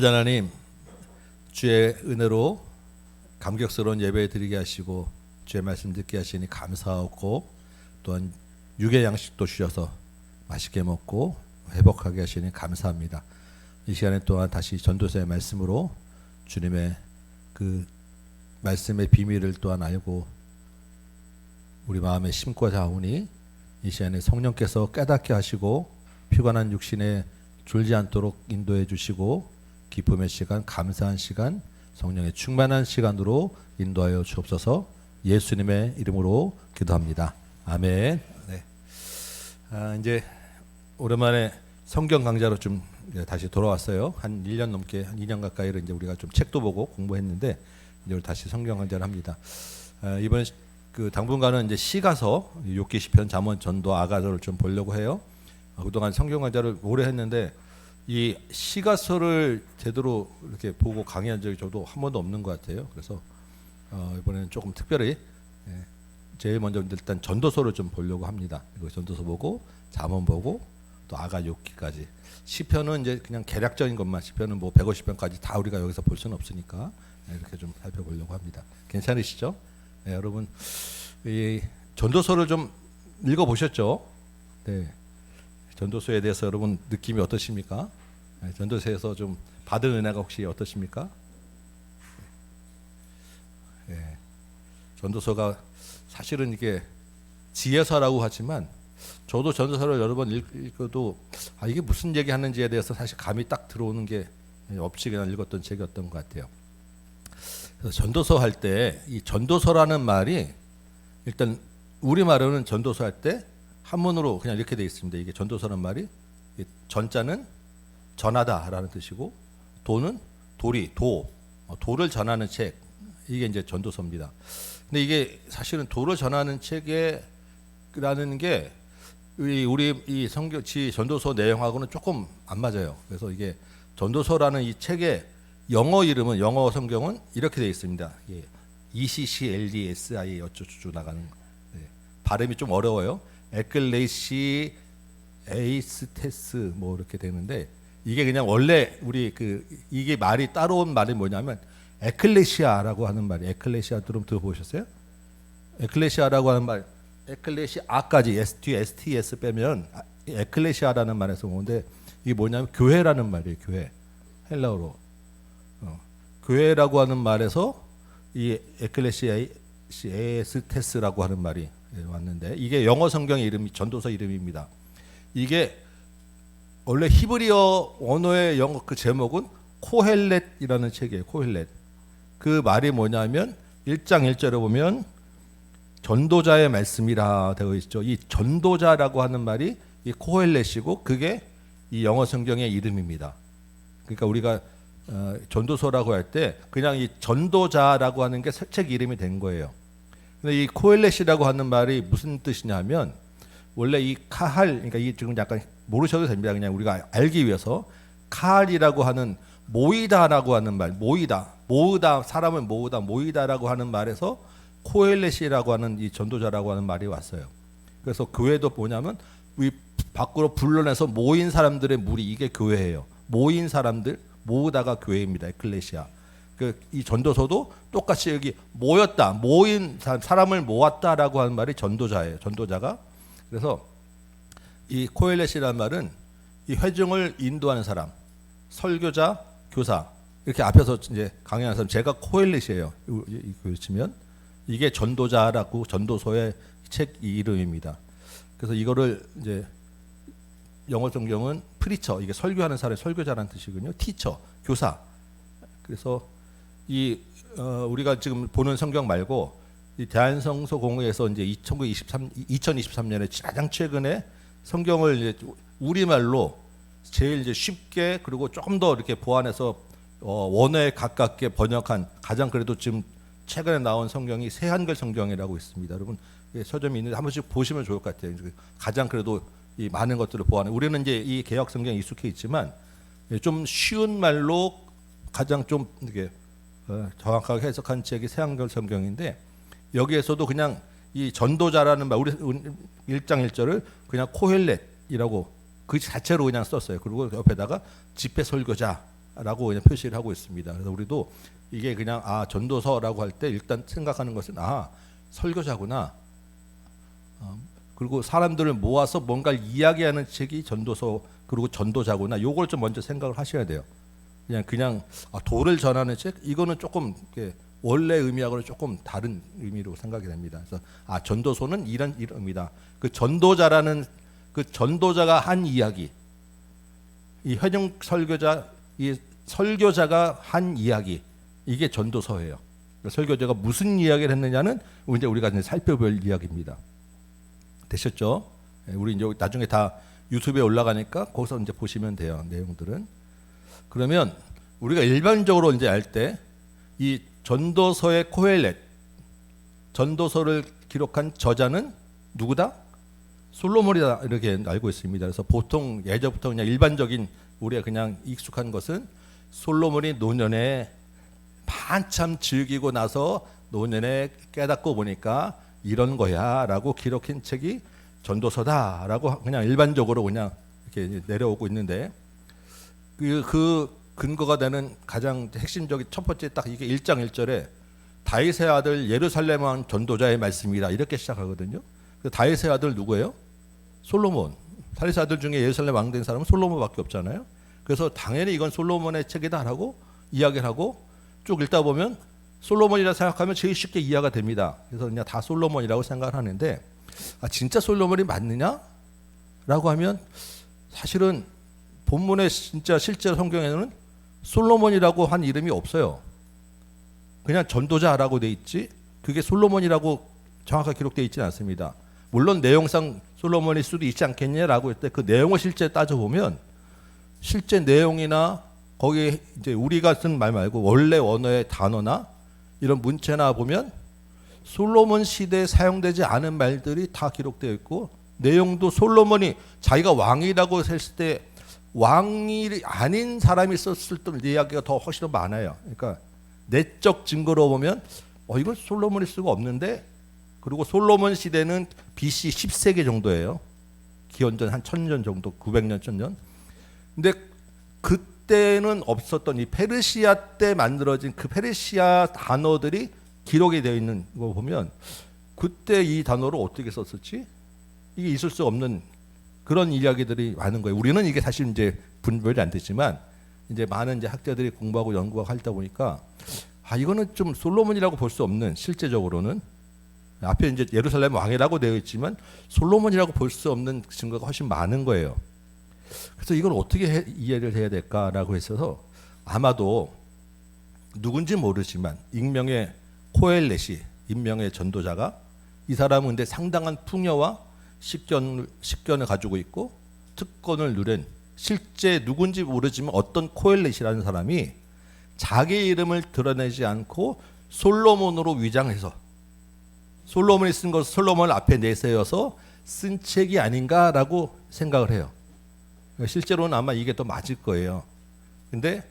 하나님, 주의 은혜로 감격스러운 예배 드리게 하시고 주의 말씀 듣게 하시니 감사하고, 또한 육의 양식도 주셔서 맛있게 먹고 회복하게 하시니 감사합니다. 이 시간에 또한 다시 전도서의 말씀으로 주님의 그 말씀의 비밀을 또한 알고 우리 마음에 심고자 하오니, 이 시간에 성령께서 깨닫게 하시고 피곤한 육신에 졸지 않도록 인도해 주시고, 기쁨의 시간, 감사한 시간, 성령의 충만한 시간으로 인도하여 주옵소서. 예수님의 이름으로 기도합니다. 아멘. 네. 이제 오랜만에 성경 강좌로 좀 다시 돌아왔어요. 한 1년 넘게, 한 2년 가까이를 이제 우리가 좀 책도 보고 공부했는데, 이제 다시 성경 강좌를 합니다. 이번 그 당분간은 이제 시가서, 욥기, 시편, 잠언, 전도, 아가서를 좀 보려고 해요. 그동안 성경 강좌를 오래 했는데 이 시가서를 제대로 이렇게 보고 강의한 적이 저도 한 번도 없는 것 같아요. 그래서 이번에는 조금 특별히 제일 먼저 일단 전도서를 좀 보려고 합니다. 그리고 전도서 보고 잠언 보고 또 아가, 욥기까지. 시편은 이제 그냥 개략적인 것만, 시편은 뭐 150편까지 다 우리가 여기서 볼 수는 없으니까 이렇게 좀 살펴보려고 합니다. 괜찮으시죠? 네, 여러분, 이 전도서를 좀 읽어보셨죠? 네. 전도서에 대해서 여러분 느낌이 어떠십니까? 네, 전도서에서 좀 받은 은혜가 혹시 어떠십니까? 네. 전도서가 사실은 이게 지혜서라고 하지만, 저도 전도서를 여러 번 읽어도 이게 무슨 얘기하는지에 대해서 사실 감이 딱 들어오는 게 없이 그냥 읽었던 책이었던 것 같아요. 그래서 전도서 할 때 이 전도서라는 말이, 일단 우리말로는 전도서 할 때 한문으로 그냥 이렇게 되어 있습니다. 이게 전도서라는 말이, 전자는 전하다라는 뜻이고, 도는 도리, 도를 전하는 책, 이게 이제 전도서입니다. 근데 이게 사실은 도를 전하는 책이라는 게 우리 이 성경지 전도서 내용하고는 조금 안 맞아요. 그래서 이게 전도서라는 이 책의 영어 이름은, 영어 성경은 이렇게 되어 있습니다. ECCLDSI 어쩌고저쩌고 나가는, 발음이 좀 어려워요. 에클레시 에이스테스 뭐 이렇게 되는데, 이게 그냥 원래 우리 이게 말이 따라온 말이 뭐냐면 에클레시아라고 하는 말이, 에클레시아 들어보셨어요? 에클레시아라고 하는 말, 에클레시아까지 STS 빼면 에클레시아라는 말에서 오는데, 이게 뭐냐면 교회라는 말이에요. 교회, 헬라어로 교회라고 하는 말에서 이 에클레시아스테스라고 하는 말이 왔는데, 이게 영어 성경의 이름이, 전도서 이름입니다. 이게 원래 히브리어 언어의 영어 그 제목은 코헬렛이라는 책이에요. 코헬렛. 그 말이 뭐냐면 1장 1절에 보면 전도자의 말씀이라 되어 있죠. 이 전도자라고 하는 말이 이 코헬렛이고, 그게 이 영어 성경의 이름입니다. 그러니까 우리가 전도서라고 할 때 그냥 이 전도자라고 하는 게 책 이름이 된 거예요. 근데 이 코헬렛이라고 하는 말이 무슨 뜻이냐면, 원래 이 카할, 그러니까 이 지금 약간 모르셔도 됩니다. 그냥 우리가 알기 위해서, 카할이라고 하는 모이다라고 하는 말, 모으다, 사람을 모이다라고 하는 말에서 코헬렛이라고 하는 이 전도자라고 하는 말이 왔어요. 그래서 교회도 뭐냐면 이 밖으로 불러내서 모인 사람들의 무리, 이게 교회예요. 모인 사람들, 모으다가 교회입니다. 에클레시아. 이 전도서도 똑같이 여기 모였다, 모인 사람을 모았다라고 하는 말이 전도자예요. 전도자가. 그래서 이 코헬렛이라는 말은 이 회중을 인도하는 사람, 설교자, 교사, 이렇게 앞에서 이제 강의하는 사람, 제가 코헬렛이에요. 그렇지만 이게 전도자라고, 전도서의 책 이름입니다. 그래서 이거를 이제 영어 성경은 프리처, 이게 설교하는 사람, 설교자라는 뜻이군요. 티처, 교사. 그래서 우리가 지금 보는 성경 말고 이 대한성서공회에서 이제 2023년에 가장 최근에 성경을 이제 우리말로 제일 이제 쉽게, 그리고 조금 더 이렇게 보완해서 원어에 가깝게 번역한, 가장 그래도 지금 최근에 나온 성경이 새한글 성경이라고 있습니다. 여러분 서점이 있는데 한 번씩 보시면 좋을 것 같아요. 가장 그래도 이 많은 것들을 보완해. 우리는 이제 이 개역 성경에 익숙해 있지만 좀 쉬운 말로 가장 좀 이렇게 정확하게 해석한 책이 새한글 성경인데, 여기에서도 그냥 이 전도자라는 말, 우리 1장 1절을 그냥 코헬렛이라고 그 자체로 그냥 썼어요. 그리고 옆에다가 집회 설교자 전도서다라고 그냥 표시를 하고 있습니다. 그래서 우리도 이게 그냥 전도서라고 할 때 일단 생각하는 것은 설교자구나. 그리고 사람들을 모아서 뭔가를 이야기하는 책이 전도서 그리고 전도자구나. 요걸 좀 먼저 생각을 하셔야 돼요. 그냥 도를 전하는 책 이거는 조금 원래 의미하고는 조금 다른 의미로 생각이 됩니다. 그래서 전도서는 이런 의미다. 그 전도자라는 그 전도자가 한 이야기, 이 현영 설교자, 이 설교자가 한 이야기, 이게 전도서예요. 설교자가 무슨 이야기를 했느냐는 이제 우리가 이제 살펴볼 이야기입니다. 되셨죠? 우리 이제 나중에 다 유튜브에 올라가니까 거기서 이제 보시면 돼요. 내용들은. 그러면 우리가 일반적으로 이제 알 때 이 전도서의 코헬렛, 전도서를 기록한 저자는 누구다? 솔로몬이다 이렇게 알고 있습니다. 그래서 보통 예전부터 그냥 일반적인 우리가 그냥 익숙한 것은 솔로몬이 노년에 한참 즐기고 나서 노년에 깨닫고 보니까 이런 거야라고 기록한 책이 전도서다라고 그냥 일반적으로 그냥 이렇게 내려오고 있는데 그 근거가 되는 가장 핵심적인 첫 번째 딱 이게 1장 1절에 다윗의 아들 예루살렘 왕 전도자의 말씀이다 이렇게 시작하거든요. 다윗의 아들 누구예요? 솔로몬. 다윗의 아들 중에 예루살렘 왕 된 사람은 솔로몬밖에 없잖아요. 그래서 당연히 이건 솔로몬의 책이다라고 이야기를 하고 쭉 읽다 보면 솔로몬이라 생각하면 제일 쉽게 이해가 됩니다. 그래서 그냥 다 솔로몬이라고 생각을 하는데 진짜 솔로몬이 맞느냐? 라고 하면 사실은 본문에 진짜 실제 성경에는 솔로몬이라고 한 이름이 없어요. 그냥 전도자라고 돼 있지 그게 솔로몬이라고 정확하게 기록되어 있지는 않습니다. 물론 내용상 솔로몬일 수도 있지 않겠냐라고 할 때 그 내용을 실제 따져보면 실제 내용이나 거기에 이제 우리가 쓴 말 말고 원래 원어의 단어나 이런 문체나 보면 솔로몬 시대에 사용되지 않은 말들이 다 기록되어 있고 내용도 솔로몬이 자기가 왕이라고 했을 때 왕이 아닌 사람이 썼을 때 이야기가 더 훨씬 많아요. 그러니까 내적 증거로 보면 이건 솔로몬일 수가 없는데 그리고 솔로몬 시대는 BC 10세기 정도예요. 기원전 한 1000년 정도 900년 1000년. 근데 그때는 없었던 이 페르시아 때 만들어진 그 페르시아 단어들이 기록이 되어 있는 거 보면 그때 이 단어를 어떻게 썼을지 이게 있을 수 없는 그런 이야기들이 많은 거예요. 우리는 이게 사실 이제 분별이 안 되지만 이제 많은 이제 학자들이 공부하고 연구하고 하다 보니까 이거는 좀 솔로몬이라고 볼 수 없는 실제적으로는 앞에 이제 예루살렘 왕이라고 되어 있지만 솔로몬이라고 볼 수 없는 증거가 훨씬 많은 거예요. 그래서 이걸 어떻게 이해를 해야 될까라고 했어서 아마도 누군지 모르지만 익명의 코엘렛이 인명의 전도자가 이 사람은 근데 상당한 풍요와 식견을 가지고 있고 특권을 누린 실제 누군지 모르지만 어떤 코엘렛이라는 사람이 자기 이름을 드러내지 않고 솔로몬으로 위장해서 솔로몬이 쓴 것을 솔로몬을 앞에 내세워서 쓴 책이 아닌가라고 생각을 해요. 실제로는 아마 이게 더 맞을 거예요. 근데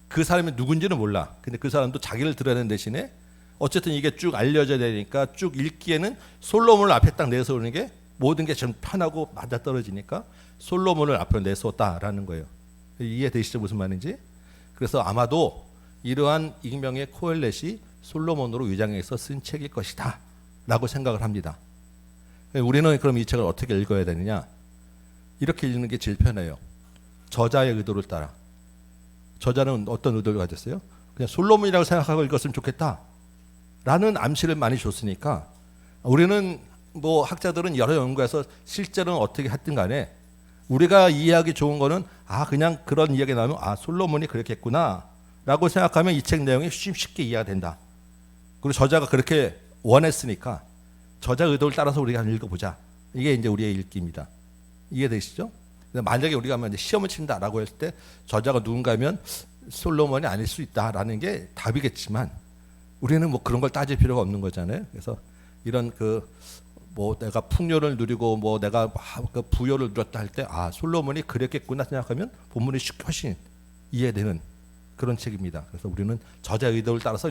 그 사람이 누군지는 몰라. 근데 그 사람도 자기를 드러낸 대신에 어쨌든 이게 쭉 알려져야 되니까 쭉 읽기에는 솔로몬을 앞에 딱 내세우는 게 모든 게 좀 편하고 맞아떨어지니까 솔로몬을 앞에 내세웠다라는 거예요. 이해되시죠 무슨 말인지? 그래서 아마도 이러한 익명의 코엘렛이 솔로몬으로 위장해서 쓴 책일 것이다 라고 생각을 합니다. 우리는 그럼 이 책을 어떻게 읽어야 되느냐? 이렇게 읽는 게 제일 편해요. 저자의 의도를 따라. 저자는 어떤 의도를 가졌어요? 그냥 솔로몬이라고 생각하고 읽었으면 좋겠다 라는 암시를 많이 줬으니까 우리는 뭐 학자들은 여러 연구해서 실제로는 어떻게 했든 간에 우리가 이해하기 좋은 거는 그냥 그런 이야기 나오면 솔로몬이 그렇겠구나 라고 생각하면 이 책 내용이 쉽게 이해가 된다. 그리고 저자가 그렇게 원했으니까 저자 의도를 따라서 우리가 읽어보자. 이게 이제 우리의 읽기입니다. 이해되시죠? 만약에 우리가 이제 시험을 친다라고 했을 때 저자가 누군가면 솔로몬이 아닐 수 있다라는 게 답이겠지만 우리는 뭐 그런 걸 따질 필요가 없는 거잖아요. 그래서 이런 뭐 내가 풍요를 누리고 뭐 내가 그 부여를 누렸다 할 때 솔로몬이 그랬겠구나 생각하면 본문이 훨씬 이해되는 그런 책입니다. 그래서 우리는 저자의 의도를 따라서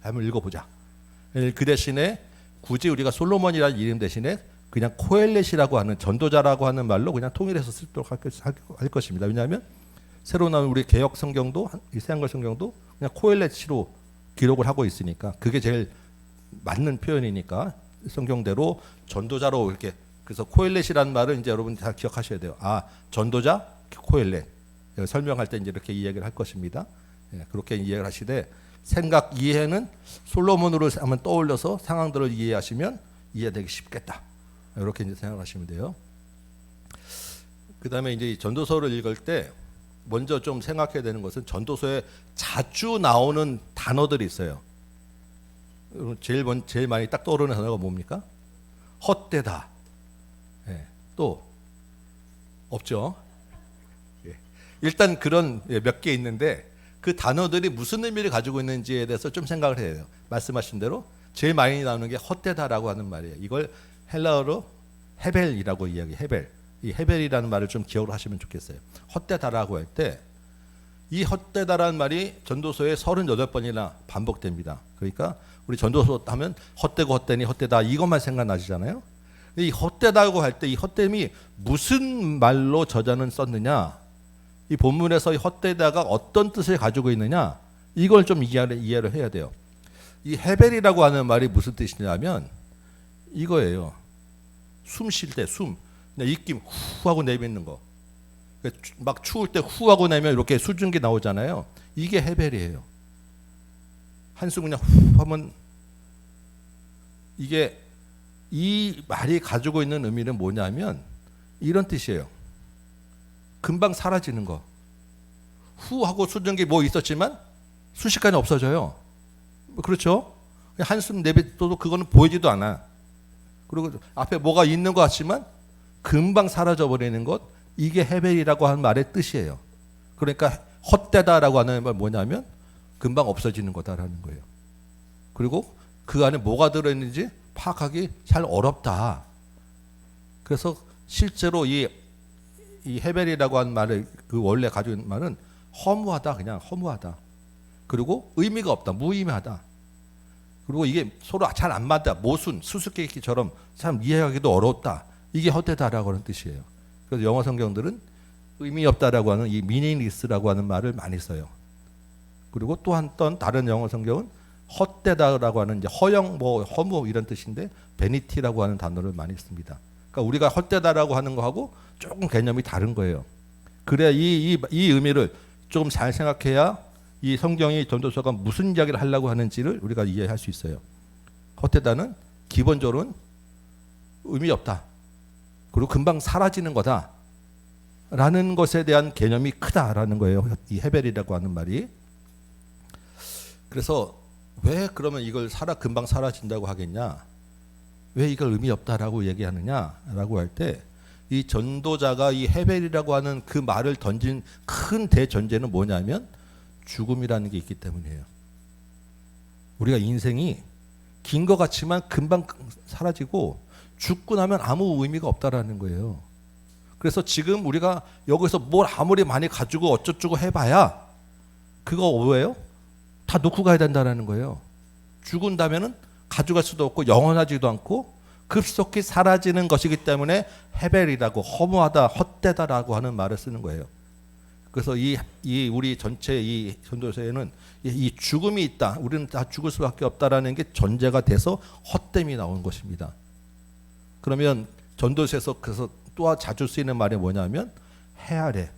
한번 읽어보자. 그 대신에 굳이 우리가 솔로몬이라는 이름 대신에 그냥 코엘렛이라고 하는 전도자라고 하는 말로 그냥 통일해서 쓰도록 할 것입니다. 왜냐하면 새로 나온 우리 개역 성경도 이 새한글 성경도 그냥 코헬렛시로 기록을 하고 있으니까 그게 제일 맞는 표현이니까 성경대로 전도자로 이렇게 그래서 코헬렛이라는 말을 이제 여러분 다 기억하셔야 돼요. 아, 전도자 코헬렛 설명할 때 이제 이렇게 이야기를 할 것입니다. 예, 그렇게 이해를 하시되 생각 이해는 솔로몬으로 한번 떠올려서 상황들을 이해하시면 이해되기 쉽겠다. 이렇게 이제 생각하시면 돼요. 그 다음에 이제 전도서를 읽을 때 먼저 좀 생각해야 되는 것은 전도서에 자주 나오는 단어들이 있어요. 제일 많이 딱 떠오르는 단어가 뭡니까? 헛되다. 예, 또 없죠. 예. 일단 그런 몇 개 있는데 그 단어들이 무슨 의미를 가지고 있는지에 대해서 좀 생각을 해야 돼요. 말씀하신 대로 제일 많이 나오는 게 헛되다라고 하는 말이에요. 이걸 헬라어로 헤벨이라고 이야기. 헤벨. 이 헤벨이라는 말을 좀 기억을 하시면 좋겠어요. 헛되다라고 할 때 이 헛되다라는 말이 전도서에 38번이나 반복됩니다. 그러니까 우리 전도서 하면 헛되고 헛되니 헛되다 이것만 생각나시잖아요. 이 헛되다고 할 때 이 헛됨이 무슨 말로 저자는 썼느냐, 이 본문에서 이 헛되다가 어떤 뜻을 가지고 있느냐, 이걸 좀 이해를 해야 돼요. 이 헤벨이라고 하는 말이 무슨 뜻이냐면 이거예요. 숨 쉴 때 숨, 입김 후 하고 내뱉는 거. 막 추울 때 후 하고 내면 이렇게 수증기 나오잖아요. 이게 헤벨이에요. 한숨 그냥 후 하면 이게 이 말이 가지고 있는 의미는 뭐냐면 이런 뜻이에요. 금방 사라지는 거. 후 하고 수증기 뭐 있었지만 순식간에 없어져요. 그렇죠? 한숨 내뱉어도 그거는 보이지도 않아. 그리고 앞에 뭐가 있는 것 같지만 금방 사라져 버리는 것, 이게 헤벨이라고 하는 말의 뜻이에요. 그러니까 헛되다라고 하는 말 뭐냐면 금방 없어지는 거다라는 거예요. 그리고 그 안에 뭐가 들어있는지 파악하기 잘 어렵다. 그래서 실제로 이 헤벨이라고 하는 말을 그 원래 가지고 있는 말은 허무하다, 그냥 허무하다. 그리고 의미가 없다, 무의미하다. 그리고 이게 서로 잘 안 맞다, 모순, 수수께끼처럼 참 이해하기도 어렵다. 이게 헛되다라고 하는 뜻이에요. 그래서 영어 성경들은 의미 없다라고 하는 이 meaningless라고 하는 말을 많이 써요. 그리고 또 한 다른 영어 성경은 헛되다라고 하는 이제 허영, 뭐 허무 이런 뜻인데 vanity라고 하는 단어를 많이 씁니다. 그러니까 우리가 헛되다라고 하는 거하고 조금 개념이 다른 거예요. 그래야 이 의미를 조금 잘 생각해야 이 성경이 전도서가 무슨 이야기를 하려고 하는지를 우리가 이해할 수 있어요. 헛되다는 기본적으로는 의미 없다. 그리고 금방 사라지는 거다. 라는 것에 대한 개념이 크다라는 거예요. 이 헤벨이라고 하는 말이. 그래서 왜 그러면 이걸 금방 사라진다고 하겠냐? 왜 이걸 의미 없다라고 얘기하느냐라고 할 때 이 전도자가 이 헤벨이라고 하는 그 말을 던진 큰 대전제는 뭐냐면 죽음이라는 게 있기 때문이에요. 우리가 인생이 긴 것 같지만 금방 사라지고 죽고 나면 아무 의미가 없다라는 거예요. 그래서 지금 우리가 여기서 뭘 아무리 많이 가지고 어쩌고 해봐야 그거 뭐예요? 다 놓고 가야 된다는 거예요. 죽은다면은 가져갈 수도 없고 영원하지도 않고 급속히 사라지는 것이기 때문에 헤벨이라고 허무하다, 헛되다라고 하는 말을 쓰는 거예요. 그래서 이 우리 전체 이 전도서에는 이 죽음이 있다, 우리는 다 죽을 수밖에 없다라는 게 전제가 돼서 헛됨이 나온 것입니다. 그러면 전도서에서 그래서 또 자주 쓰이는 말이 뭐냐면 해 아래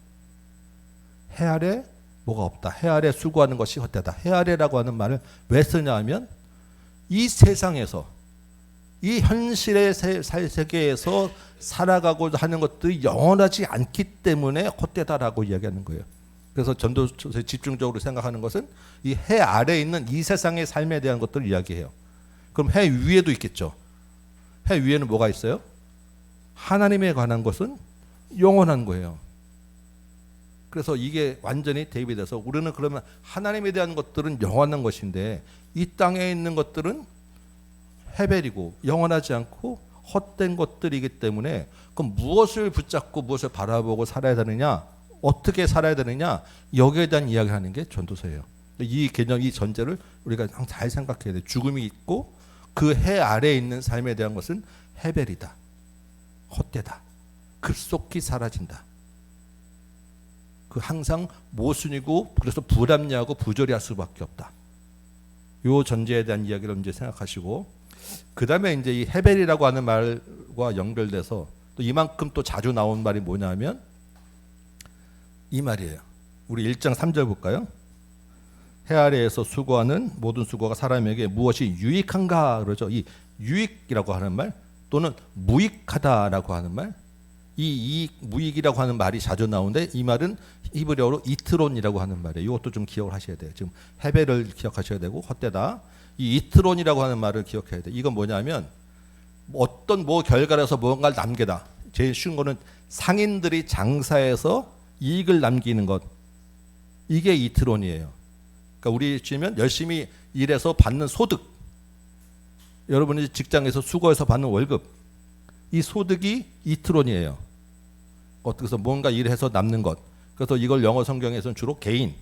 뭐가 없다. 해 아래 수고하는 것이 헛되다. 해 아래라고 하는 말을 왜 쓰냐 하면 이 세상에서 이 현실의 세계에서 살아가고자 하는 것들이 영원하지 않기 때문에 헛되다라고 이야기하는 거예요. 그래서 전도서에 집중적으로 생각하는 것은 이 해 아래에 있는 이 세상의 삶에 대한 것들을 이야기해요. 그럼 해 위에도 있겠죠. 해 위에는 뭐가 있어요? 하나님에 관한 것은 영원한 거예요. 그래서 이게 완전히 대입이 돼서 우리는 그러면 하나님에 대한 것들은 영원한 것인데 이 땅에 있는 것들은 헤벨이고 영원하지 않고 헛된 것들이기 때문에 그럼 무엇을 붙잡고 무엇을 바라보고 살아야 되느냐, 어떻게 살아야 되느냐, 여기에 대한 이야기를 하는 게 전도서예요. 이 개념, 이 전제를 우리가 항상 잘 생각해야 돼. 죽음이 있고 그 해 아래에 있는 삶에 대한 것은 헤벨이다, 헛되다, 급속히 사라진다. 그 항상 모순이고 그래서 불합리하고 부조리할 수밖에 없다. 요 전제에 대한 이야기를 이제 생각하시고 그 다음에 이제 이 헤벨이라고 하는 말과 연결돼서 또 이만큼 또 자주 나온 말이 뭐냐면 이 말이에요. 우리 1장 3절 볼까요? 해 아래에서 수고하는 모든 수고가 사람에게 무엇이 유익한가 그러죠. 이 유익이라고 하는 말 또는 무익하다라고 하는 말, 이 무익이라고 하는 말이 자주 나오는데 이 말은 히브리어로 이트론이라고 하는 말이에요. 이것도 좀 기억을 하셔야 돼요. 지금 헤벨을 기억하셔야 되고 헛되다. 이 이트론이라고 하는 말을 기억해야 돼요. 이건 뭐냐면 어떤 결과에서 무언가를 남기다. 제일 쉬운 거는 상인들이 장사해서 이익을 남기는 것. 이게 이트론이에요. 그러니까 우리 치면 열심히 일해서 받는 소득. 여러분이 직장에서 수고해서 받는 월급. 이 소득이 이트론이에요. 그래서 뭔가 일해서 남는 것. 그래서 이걸 영어 성경에서는 주로 개인,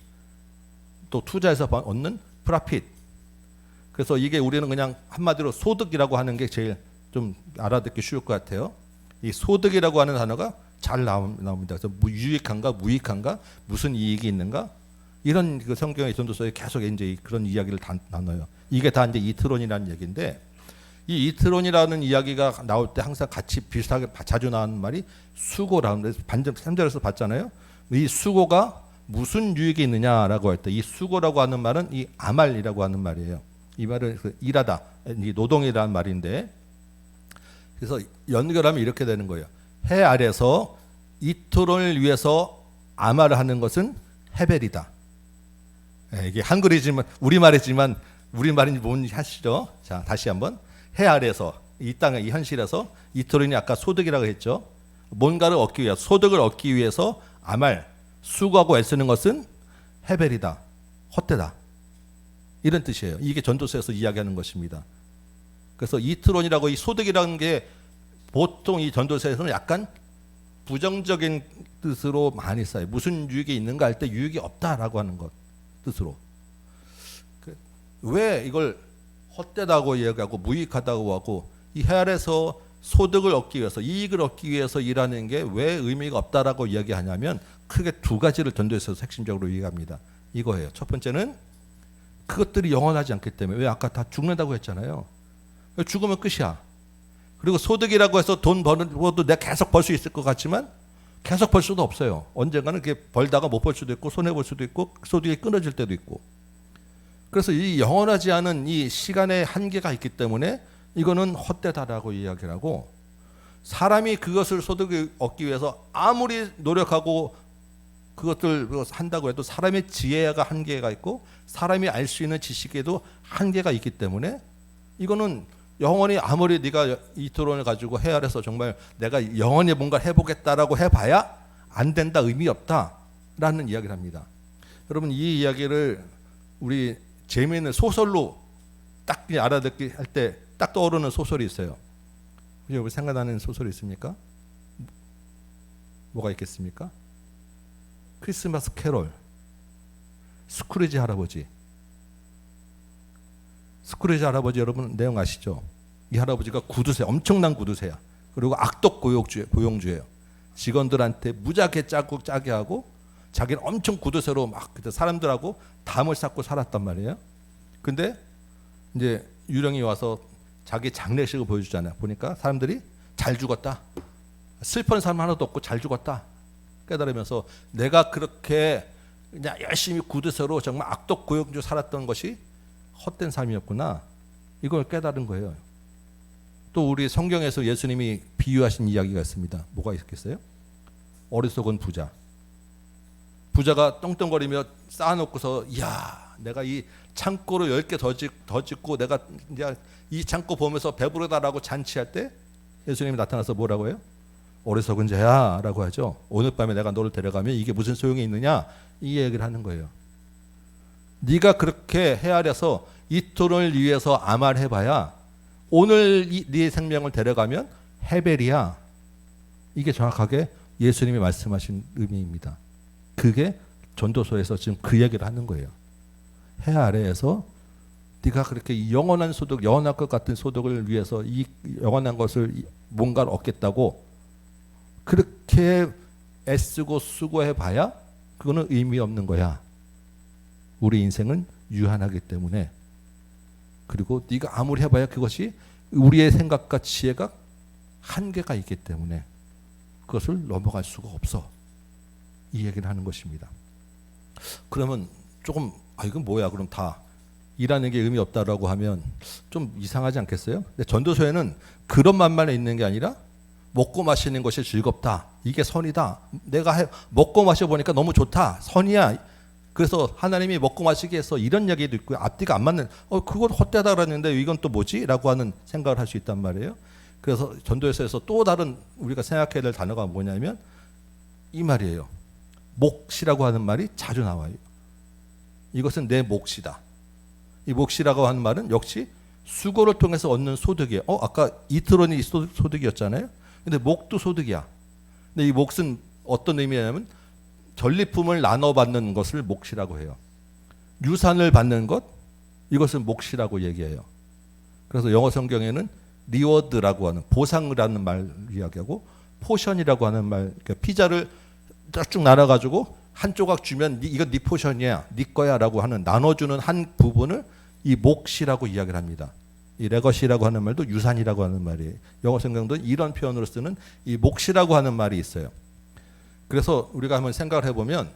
또 투자해서 얻는 프라핏. 그래서 이게 우리는 그냥 한마디로 소득이라고 하는 게 제일 좀 알아듣기 쉬울 것 같아요. 이 소득이라고 하는 단어가 잘 나옵니다. 그래서 유익한가, 무익한가, 무슨 이익이 있는가 이런 그 성경의 전도서에 계속 이제 그런 이야기를 나눠요. 이게 다 이제 이트론이라는 얘기인데 이 이트론이라는 이야기가 나올 때 항상 같이 비슷하게 자주 나오는 말이 수고라는 반절 3절에서 봤잖아요. 이 수고가 무슨 유익이 있느냐라고 할 때 이 수고라고 하는 말은 이 아말이라고 하는 말이에요. 이 말은 일하다, 노동이라는 말인데 그래서 연결하면 이렇게 되는 거예요. 해 아래서 이토론을 위해서 아말을 하는 것은 헤벨이다. 이게 한글이지만 우리말이지만 우리말인지 뭔지 하시죠. 자, 다시 한번 해 아래서 이 땅의 이 현실에서 이토론이 아까 소득이라고 했죠. 뭔가를 얻기 위해서 소득을 얻기 위해서 아말 수고하고 애쓰는 것은 헤벨이다. 헛되다. 이런 뜻이에요. 이게 전도서에서 이야기하는 것입니다. 그래서 이트론이라고 이 소득이라는 게 보통 이 전도서에서는 약간 부정적인 뜻으로 많이 써요. 무슨 유익이 있는가 할 때 유익이 없다라고 하는 것 뜻으로. 왜 이걸 헛되다고 얘기하고 무익하다고 하고 이 해 아래서 소득을 얻기 위해서 이익을 얻기 위해서 일하는 게 왜 의미가 없다라고 이야기하냐면 크게 두 가지를 전도서에서 핵심적으로 얘기합니다. 이거예요. 첫 번째는 그것들이 영원하지 않기 때문에 왜 아까 다 죽는다고 했잖아요. 죽으면 끝이야. 그리고 소득이라고 해서 돈 버는 것도 내가 계속 벌 수 있을 것 같지만 계속 벌 수도 없어요. 언젠가는 그게 벌다가 못 벌 수도 있고 손해 볼 수도 있고 소득이 끊어질 때도 있고. 그래서 이 영원하지 않은 이 시간의 한계가 있기 때문에 이거는 헛되다라고 이야기를 하고 사람이 그것을 소득을 얻기 위해서 아무리 노력하고 그것들 한다고 해도 사람의 지혜가 한계가 있고 사람이 알 수 있는 지식에도 한계가 있기 때문에 이거는 영원히 아무리 네가 이 토론을 가지고 해 아래서 정말 내가 영원히 뭔가 해보겠다라고 해봐야 안 된다, 의미 없다라는 이야기를 합니다. 여러분 이 이야기를 우리 재미있는 소설로 딱 알아듣기 할 때 딱 떠오르는 소설이 있어요. 여러분 생각나는 소설이 있습니까? 뭐가 있겠습니까? 크리스마스 캐롤, 스크루지 할아버지. 스크루지 할아버지 여러분 내용 아시죠? 이 할아버지가 구두쇠, 엄청난 구두쇠야. 그리고 악덕 고용주예요. 직원들한테 무지하게 짜게 하고 자기는 엄청 구두쇠로 막 그때 사람들하고 담을 쌓고 살았단 말이에요. 근데 이제 유령이 와서 자기 장례식을 보여주잖아요. 보니까 사람들이 잘 죽었다. 슬픈 사람 하나도 없고 잘 죽었다. 깨달으면서 내가 그렇게 그냥 열심히 구두쇠로 정말 악덕 고용주 살았던 것이 헛된 삶이었구나. 이걸 깨달은 거예요. 또 우리 성경에서 예수님이 비유하신 이야기가 있습니다. 뭐가 있겠어요? 어리석은 부자. 부자가 떵떵거리며 쌓아놓고서 이야 내가 이 창고로 10개 더 짓고 내가 이제 이 창고 보면서 배부르다라고 잔치할 때 예수님이 나타나서 뭐라고 해요? 어리석은 자야 라고 하죠. 오늘 밤에 내가 너를 데려가면 이게 무슨 소용이 있느냐 이 얘기를 하는 거예요. 네가 그렇게 헤아려서 이토론을 위해서 아말해봐야 오늘 네 생명을 데려가면 헤벨이야. 이게 정확하게 예수님이 말씀하신 의미입니다. 그게 전도서에서 지금 그 얘기를 하는 거예요. 해 아래에서 네가 그렇게 영원한 소득, 영원할 것 같은 소득을 위해서 이 영원한 것을 뭔가를 얻겠다고 그렇게 애쓰고 수고해봐야 그거는 의미 없는 거야. 우리 인생은 유한하기 때문에. 그리고 네가 아무리 해봐야 그것이 우리의 생각과 지혜가 한계가 있기 때문에 그것을 넘어갈 수가 없어. 이 얘기를 하는 것입니다. 그러면 조금 이건 뭐야? 그럼 다 일하는 게 의미 없다라고 하면 좀 이상하지 않겠어요? 근데 전도서에는 그런 말만 있는 게 아니라 먹고 마시는 것이 즐겁다. 이게 선이다. 내가 먹고 마셔보니까 너무 좋다. 선이야. 그래서 하나님이 먹고 마시게 해서 이런 이야기도 있고요. 앞뒤가 안 맞는 그건 헛되다 그랬는데 이건 또 뭐지? 라고 하는 생각을 할 수 있단 말이에요. 그래서 전도서에서 또 다른 우리가 생각해야 될 단어가 뭐냐면 이 말이에요. 몫이라고 하는 말이 자주 나와요. 이것은 내 몫이다. 이 몫이라고 하는 말은 역시 수고를 통해서 얻는 소득이에요. 아까 이트론이 소득이었잖아요. 근데 몫도 소득이야. 근데 이 몫은 어떤 의미냐면 전리품을 나눠받는 것을 몫이라고 해요. 유산을 받는 것, 이것을 몫이라고 얘기해요. 그래서 영어 성경에는 리워드라고 하는 보상이라는 말 이야기하고 포션이라고 하는 말, 그러니까 피자를 쭉 나눠가지고 한 조각 주면 이거 네 포션이야, 네 거야라고 하는 나눠주는 한 부분을 이 몫이라고 이야기를 합니다. 이 레거시라고 하는 말도 유산이라고 하는 말이에요. 영어 성경도 이런 표현으로 쓰는 이 몫이라고 하는 말이 있어요. 그래서 우리가 한번 생각을 해보면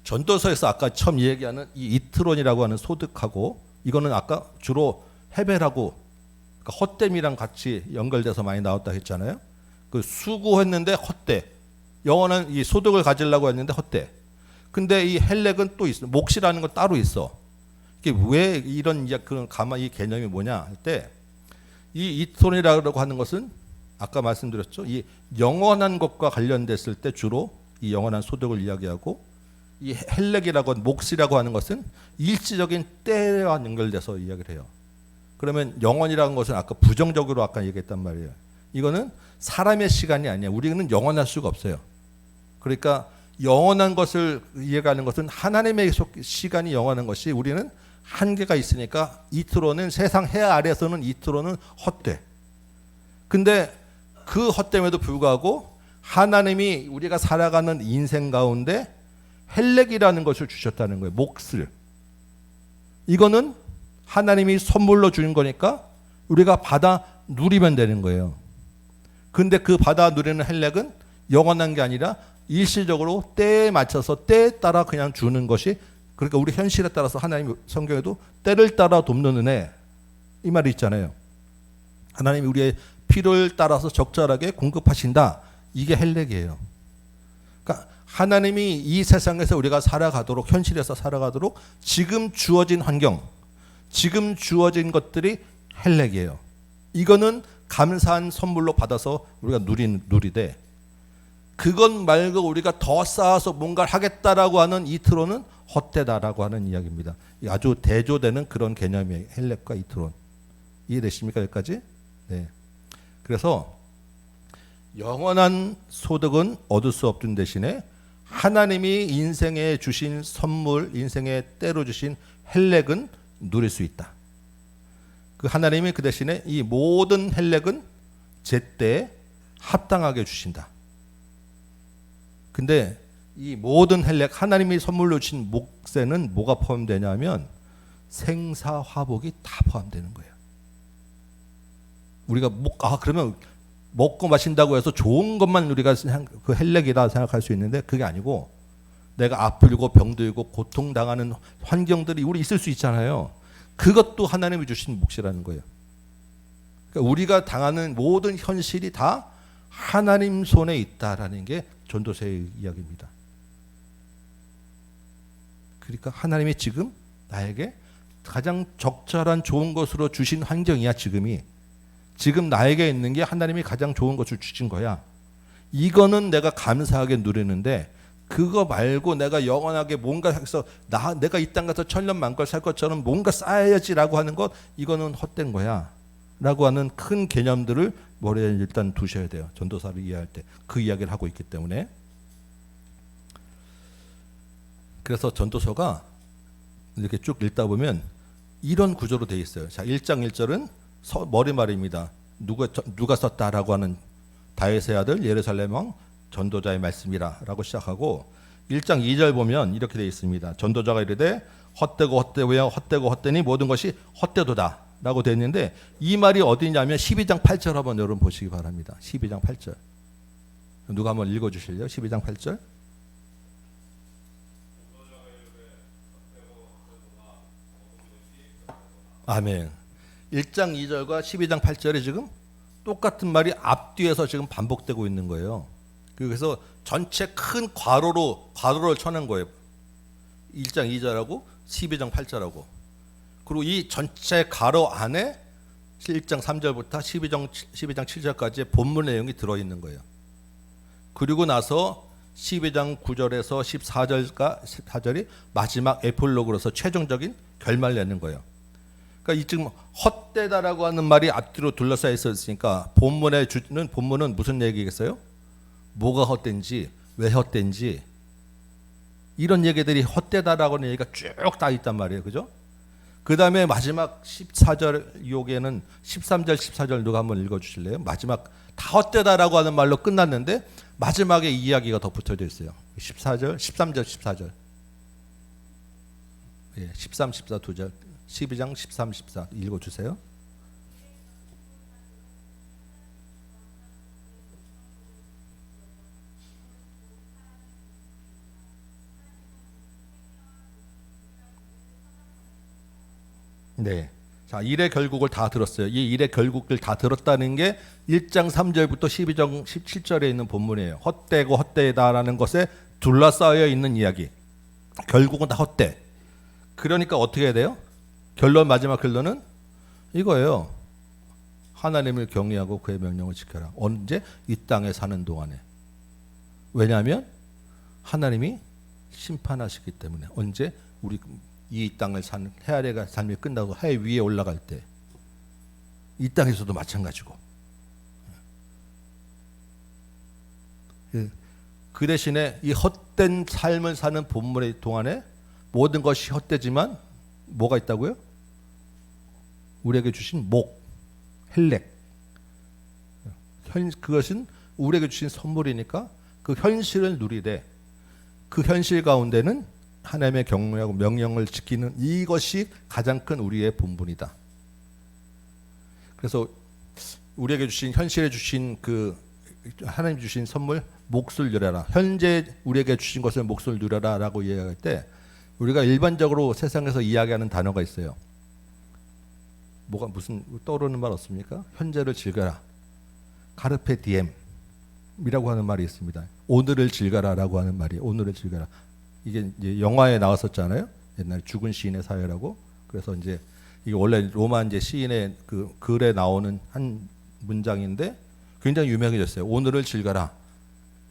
전도서에서 아까 처음 얘기하는 이 이트론이라고 하는 소득하고 이거는 아까 주로 헤벨하고 그러니까 헛됨이랑 같이 연결돼서 많이 나왔다 했잖아요. 그 수고했는데 헛돼. 영원한 이 소득을 가지려고 했는데 헛돼. 근데 이 헬렉은 또 있어. 몫이라는 건 따로 있어. 이게 왜 이런 그런 이 개념이 뭐냐 할 때 이 이트론이라고 하는 것은 아까 말씀드렸죠. 이 영원한 것과 관련됐을 때 주로 이 영원한 소득을 이야기하고 이 헬렉이라고 하는 몫이라고 하는 것은 일시적인 때와 연결돼서 이야기를 해요. 그러면 영원이라는 것은 아까 부정적으로 아까 얘기했단 말이에요. 이거는 사람의 시간이 아니야. 우리는 영원할 수가 없어요. 그러니까 영원한 것을 이해하는 것은 하나님의 시간이 영원한 것이 우리는 한계가 있으니까 이트로는 세상 해 아래에서는 이트로는 헛돼. 근데 그 헛됨에도 불구하고 하나님이 우리가 살아가는 인생 가운데 헬렉이라는 것을 주셨다는 거예요. 몫을. 이거는 하나님이 선물로 주는 거니까 우리가 받아 누리면 되는 거예요. 근데 그 받아 누리는 헬렉은 영원한 게 아니라 일시적으로 때에 맞춰서 때에 따라 그냥 주는 것이 그러니까 우리 현실에 따라서 하나님 성경에도 때를 따라 돕는 은혜 이 말이 있잖아요. 하나님이 우리의 필요를 따라서 적절하게 공급하신다. 이게 헬렉이에요. 그러니까 하나님이 이 세상에서 우리가 살아가도록 현실에서 살아가도록 지금 주어진 환경 지금 주어진 것들이 헬렉이에요. 이거는 감사한 선물로 받아서 우리가 누리되 그것 말고 우리가 더 쌓아서 뭔가를 하겠다라고 하는 이트론은 헛되다라고 하는 이야기입니다. 아주 대조되는 그런 개념이에요. 헬렉과 이트론. 이해되십니까? 여기까지? 네. 그래서 영원한 소득은 얻을 수 없던 대신에 하나님이 인생에 주신 선물, 인생에 때로 주신 헬렉은 누릴 수 있다. 그 하나님이 그 대신에 이 모든 헬렉은 제때에 합당하게 주신다. 근데 이 모든 헬렉 하나님이 선물로 주신 몫에는 뭐가 포함되냐면 생사화복이 다 포함되는 거예요. 우리가 그러면 먹고 마신다고 해서 좋은 것만 우리가 그 헬렉이다 생각할 수 있는데 그게 아니고 내가 아프고 병들고 고통당하는 환경들이 우리 있을 수 있잖아요. 그것도 하나님이 주신 몫이라는 거예요. 그러니까 우리가 당하는 모든 현실이 다 하나님 손에 있다라는 게 전도서의 이야기입니다. 그러니까 하나님이 지금 나에게 가장 적절한 좋은 것으로 주신 환경이야. 지금 나에게 있는 게 하나님이 가장 좋은 것을 주신 거야. 이거는 내가 감사하게 누리는데 그거 말고 내가 영원하게 뭔가 해서 내가 이 땅 가서 천년만걸 살 것처럼 뭔가 쌓아야지라고 하는 것 이거는 헛된 거야 라고 하는 큰 개념들을 머리에 일단 두셔야 돼요. 전도사를 이해할 때 그 이야기를 하고 있기 때문에. 그래서 전도서가 이렇게 쭉 읽다 보면 이런 구조로 되어 있어요. 자, 1장 1절은 머리말입니다. 누가 썼다라고 하는 다윗의 아들 예루살렘 왕 전도자의 말씀이라 라고 시작하고 1장 2절 보면 이렇게 되어 있습니다. 전도자가 이르되 헛되고 헛되고야 헛되고 헛되니 모든 것이 헛되도다 라고 되어 있는데, 이 말이 어디냐면 12장 8절 한번 여러분 보시기 바랍니다. 12장 8절 누가 한번 읽어주실래요? 12장 8절. 아멘. 1장 2절과 12장 8절에 지금 똑같은 말이 앞뒤에서 지금 반복되고 있는 거예요. 그래서 전체 큰 괄호를 쳐낸 거예요. 1장 2절하고 12장 8절하고. 그리고 이 전체 가로 안에 1장 3절부터 12장 7절까지의 본문 내용이 들어있는 거예요. 그리고 나서 12장 9절에서 14절이 마지막 에필로그로서 최종적인 결말을 내는 거예요. 그러니까 이 지금 헛되다라고 하는 말이 앞뒤로 둘러싸여 있었으니까 본문은 무슨 얘기겠어요? 뭐가 헛된지, 왜 헛된지, 이런 얘기들이 헛되다라고 하는 얘기가 쭉 다 있단 말이에요. 그죠? 그 다음에 마지막 14절 요게는 13절 14절 누가 한번 읽어주실래요? 마지막 다 헛되다라고 하는 말로 끝났는데 마지막에 이야기가 더 붙어져 있어요. 13절 14절 13, 14 두 절 12장 13, 14 읽어주세요. 네. 자, 일의 결국을 다 들었어요. 이 일의 결국을 다 들었다는 게 1장 3절부터 12장 17절에 있는 본문이에요. 헛되고 헛되다라는 것에 둘러싸여 있는 이야기. 결국은 다 헛돼. 그러니까 어떻게 해야 돼요? 마지막 결론은 이거예요. 하나님을 경외하고 그의 명령을 지켜라. 언제? 이 땅에 사는 동안에. 왜냐하면 하나님이 심판하시기 때문에. 언제? 우리 이 땅을 사는 해아래가 삶이 끝나고 해 위에 올라갈 때, 이 땅에서도 마찬가지고. 그 대신에 이 헛된 삶을 사는 본문의 동안에 모든 것이 헛되지만 뭐가 있다고요? 우리에게 주신 헬렉. 그것은 우리에게 주신 선물이니까 그 현실을 누리되, 그 현실 가운데는 하나님의 경외하고 명령을 지키는 이것이 가장 큰 우리의 본분이다. 그래서 우리에게 주신 현실에 주신 그 하나님 주신 선물 몫을 누려라. 현재 우리에게 주신 것을 몫을 누려라라고 이야기할 때 우리가 일반적으로 세상에서 이야기하는 단어가 있어요. 뭐가 무슨 떠오르는 말 없습니까? 현재를 즐겨라. 카르페 디엠이라고 하는 말이 있습니다. 오늘을 즐겨라라고 하는 말이 오늘을 즐겨라. 이게 이제 영화에 나왔었잖아요. 옛날 죽은 시인의 사회라고. 그래서 이제 이게 원래 로마 이제 시인의 그 글에 나오는 한 문장인데 굉장히 유명해졌어요. 오늘을 즐겨라.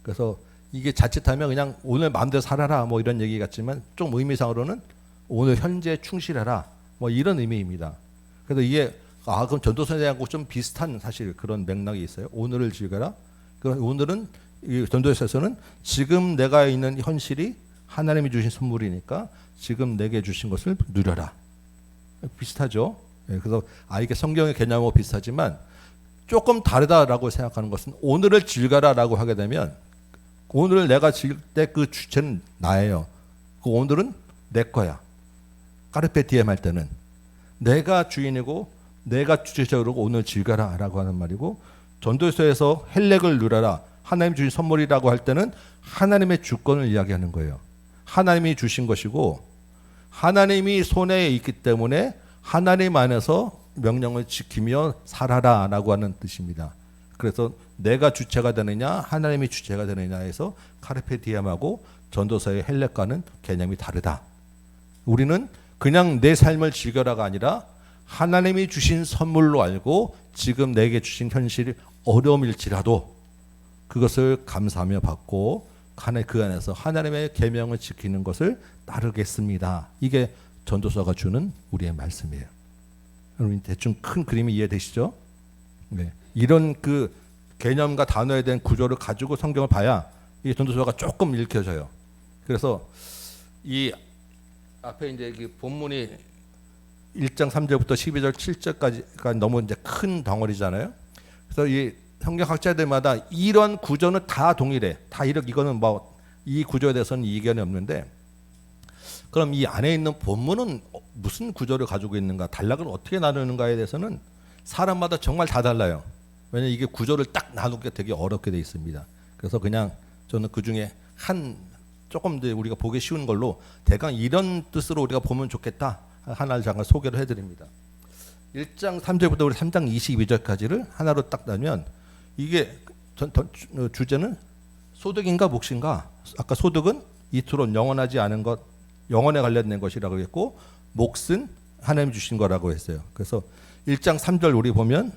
그래서 이게 자칫하면 그냥 오늘 마음대로 살아라 뭐 이런 얘기 같지만 좀 의미상으로는 오늘 현재에 충실해라 뭐 이런 의미입니다. 그래서 이게 그럼 전도서하고 좀 비슷한 사실 그런 맥락이 있어요. 오늘을 즐겨라. 오늘은 이 전도서에서는 지금 내가 있는 현실이 하나님이 주신 선물이니까 지금 내게 주신 것을 누려라. 비슷하죠. 그래서 이게 성경의 개념하고 비슷하지만 조금 다르다라고 생각하는 것은 오늘을 즐겨라라고 하게 되면 오늘을 내가 즐길 때 그 주체는 나예요. 그 오늘은 내 거야. 까르페 디엠 할 때는 내가 주인이고 내가 주체적으로 오늘 즐겨라라고 하는 말이고, 전도서에서 헬렉을 누려라 하나님 주신 선물이라고 할 때는 하나님의 주권을 이야기하는 거예요. 하나님이 주신 것이고 하나님이 손에 있기 때문에 하나님 안에서 명령을 지키며 살아라라고 하는 뜻입니다. 그래서 내가 주체가 되느냐 하나님이 주체가 되느냐에서 카르페 디엠하고 전도서의 헬렉과는 개념이 다르다. 우리는 그냥 내 삶을 즐겨라가 아니라 하나님이 주신 선물로 알고 지금 내게 주신 현실이 어려움일지라도 그것을 감사하며 받고 그 안에서 하나님의 계명을 지키는 것을 따르겠습니다. 이게 전도서가 주는 우리의 말씀이에요. 여러분 대충 큰 그림이 이해되시죠? 네. 이런 그 개념과 단어에 대한 구조를 가지고 성경을 봐야 이 전도서가 조금 읽혀져요. 그래서 이 앞에 이제 본문이 1장 3절부터 12절 7절까지가 너무 이제 큰 덩어리잖아요. 그래서 이 성경학자들마다 이런 구조는 다 동일해. 다 이거는 뭐 이 구조에 대해서는 이견이 없는데, 그럼 이 안에 있는 본문은 무슨 구조를 가지고 있는가, 단락을 어떻게 나누는가에 대해서는 사람마다 정말 다 달라요. 왜냐하면 이게 구조를 딱 나누기가 되게 어렵게 돼 있습니다. 그래서 그냥 저는 그 중에 한 조금 더 우리가 보기 쉬운 걸로 대강 이런 뜻으로 우리가 보면 좋겠다 하나를 잠깐 소개를 해드립니다. 1장 3절부터 우리 3장 22절까지를 하나로 딱 나누면 이게 주제는 소득인가 몫인가. 아까 소득은 이토록 영원하지 않은 것, 영원에 관련된 것이라고 했고, 몫은 하나님 주신 거라고 했어요. 그래서 1장 3절 우리 보면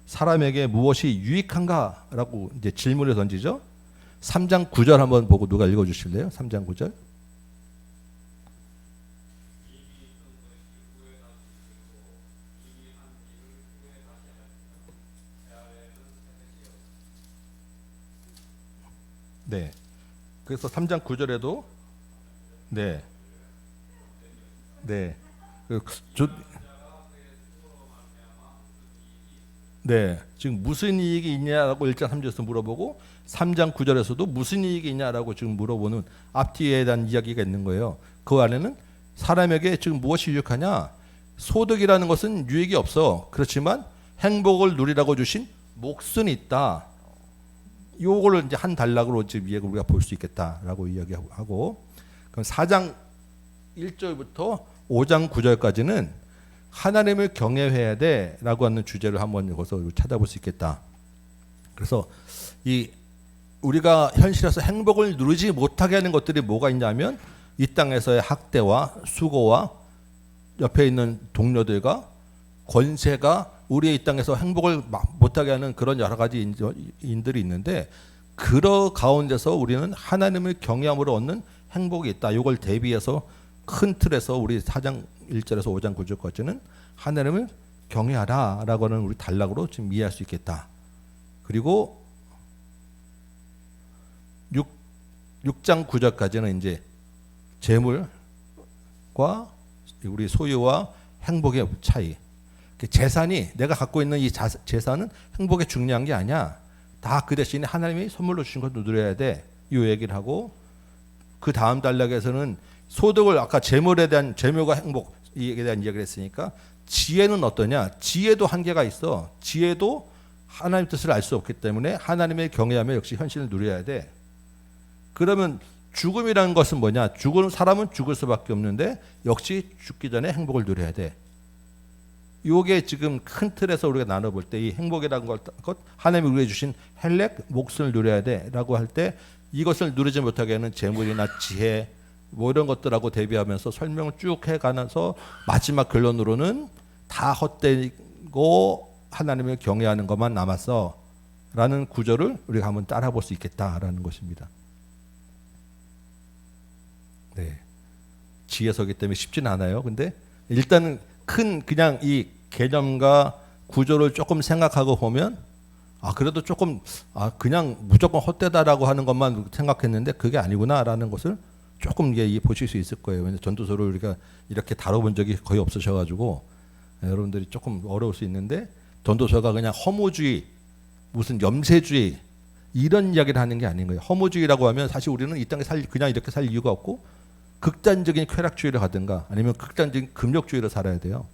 사람에게 무엇이 유익한가라고 이제 질문을 던지죠. 3장 9절 한번 보고 누가 읽어 주실래요? 3장 9절. 네. 그래서 3장 9절에도 네. 네. 네. 지금 무슨 이익이 있냐라고 1장 3절에서 물어보고 3장 9절에서도 무슨 이익이 있냐라고 지금 물어보는 앞뒤에 대한 이야기가 있는 거예요. 그 안에는 사람에게 지금 무엇이 유익하냐? 소득이라는 것은 유익이 없어. 그렇지만 행복을 누리라고 주신 몫은 있다. 요거를 이제 한 단락으로 지금 우리가 볼 수 있겠다라고 이야기하고, 그럼 4장 1절부터 5장 9절까지는 하나님을 경외해야 돼라고 하는 주제를 한번 여기서 찾아볼 수 있겠다. 그래서 이 우리가 현실에서 행복을 누리지 못하게 하는 것들이 뭐가 있냐면 이 땅에서의 학대와 수고와 옆에 있는 동료들과 권세가 우리의 이 땅에서 행복을 못하게 하는 그런 여러 가지 인들이 있는데, 그러 가운데서 우리는 하나님을 경외함으로 얻는 행복이 있다. 이걸 대비해서 큰 틀에서 우리 4장 1절에서 5장 9절까지는 하나님을 경외하라라고 하는 우리 단락으로 지금 이해할 수 있겠다. 그리고 6장 9절까지는 이제 재물과 우리 소유와 행복의 차이. 재산이, 내가 갖고 있는 이 재산은 행복에 중요한 게 아니야. 다 그 대신에 하나님이 선물로 주신 것도 누려야 돼. 이 얘기를 하고, 그 다음 단락에서는 소득을, 아까 재물에 대한, 재물과 행복 이에 대한 이야기를 했으니까 지혜는 어떠냐? 지혜도 한계가 있어. 지혜도 하나님 뜻을 알 수 없기 때문에 하나님의 경외하며 역시 현실을 누려야 돼. 그러면 죽음이라는 것은 뭐냐? 죽은 사람은 죽을 수밖에 없는데 역시 죽기 전에 행복을 누려야 돼. 요게 지금 큰 틀에서 우리가 나눠볼 때 이 행복이라는 것, 하나님이 우리에게 주신 헬렉, 몫을 누려야 돼라고 할 때 이것을 누리지 못하게 하는 재물이나 지혜 뭐 이런 것들하고 대비하면서 설명을 쭉 해가면서 마지막 결론으로는 다 헛되고 하나님을 경외하는 것만 남았어 라는 구절을 우리가 한번 따라 볼 수 있겠다라는 것입니다. 네, 지혜서기 때문에 쉽진 않아요. 근데 일단은 큰 그냥 이 개념과 구조를 조금 생각하고 보면 그래도 조금 그냥 무조건 헛되다라고 하는 것만 생각했는데 그게 아니구나라는 것을 조금 이게 보실 수 있을 거예요. 왜냐하면 전도서를 우리가 이렇게 다뤄본 적이 거의 없으셔가지고 여러분들이 조금 어려울 수 있는데, 전도서가 그냥 허무주의, 무슨 염세주의 이런 이야기를 하는 게 아닌 거예요. 허무주의라고 하면 사실 우리는 이 땅에 그냥 이렇게 살 이유가 없고 극단적인 쾌락주의를 가든가 아니면 극단적인 금욕주의를 살아야 돼요.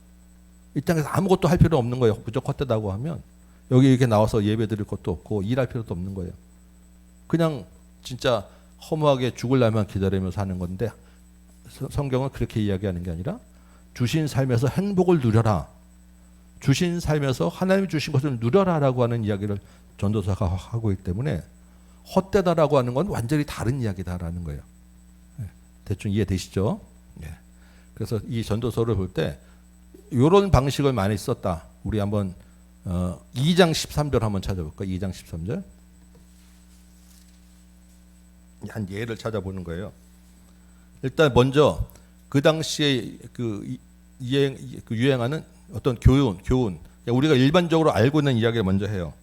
이 땅에서 아무것도 할 필요 없는 거예요. 무조건 헛되다고 하면 여기 이렇게 나와서 예배 드릴 것도 없고 일할 필요도 없는 거예요. 그냥 진짜 허무하게 죽으려면 기다리면서 하는 건데, 성경은 그렇게 이야기하는 게 아니라 주신 삶에서 행복을 누려라, 주신 삶에서 하나님이 주신 것을 누려라라고 하는 이야기를 전도서가 하고 있기 때문에 헛되다라고 하는 건 완전히 다른 이야기다라는 거예요. 대충 이해되시죠? 네. 그래서 이 전도서를 볼 때 이런 방식을 많이 썼다. 우리 한번 2장 13절 한번 찾아볼까? 2장 13절. 한 예를 찾아보는 거예요. 일단 먼저 그 당시에 유행하는 어떤 교훈. 우리가 일반적으로 알고 있는 이야기를 먼저 해요.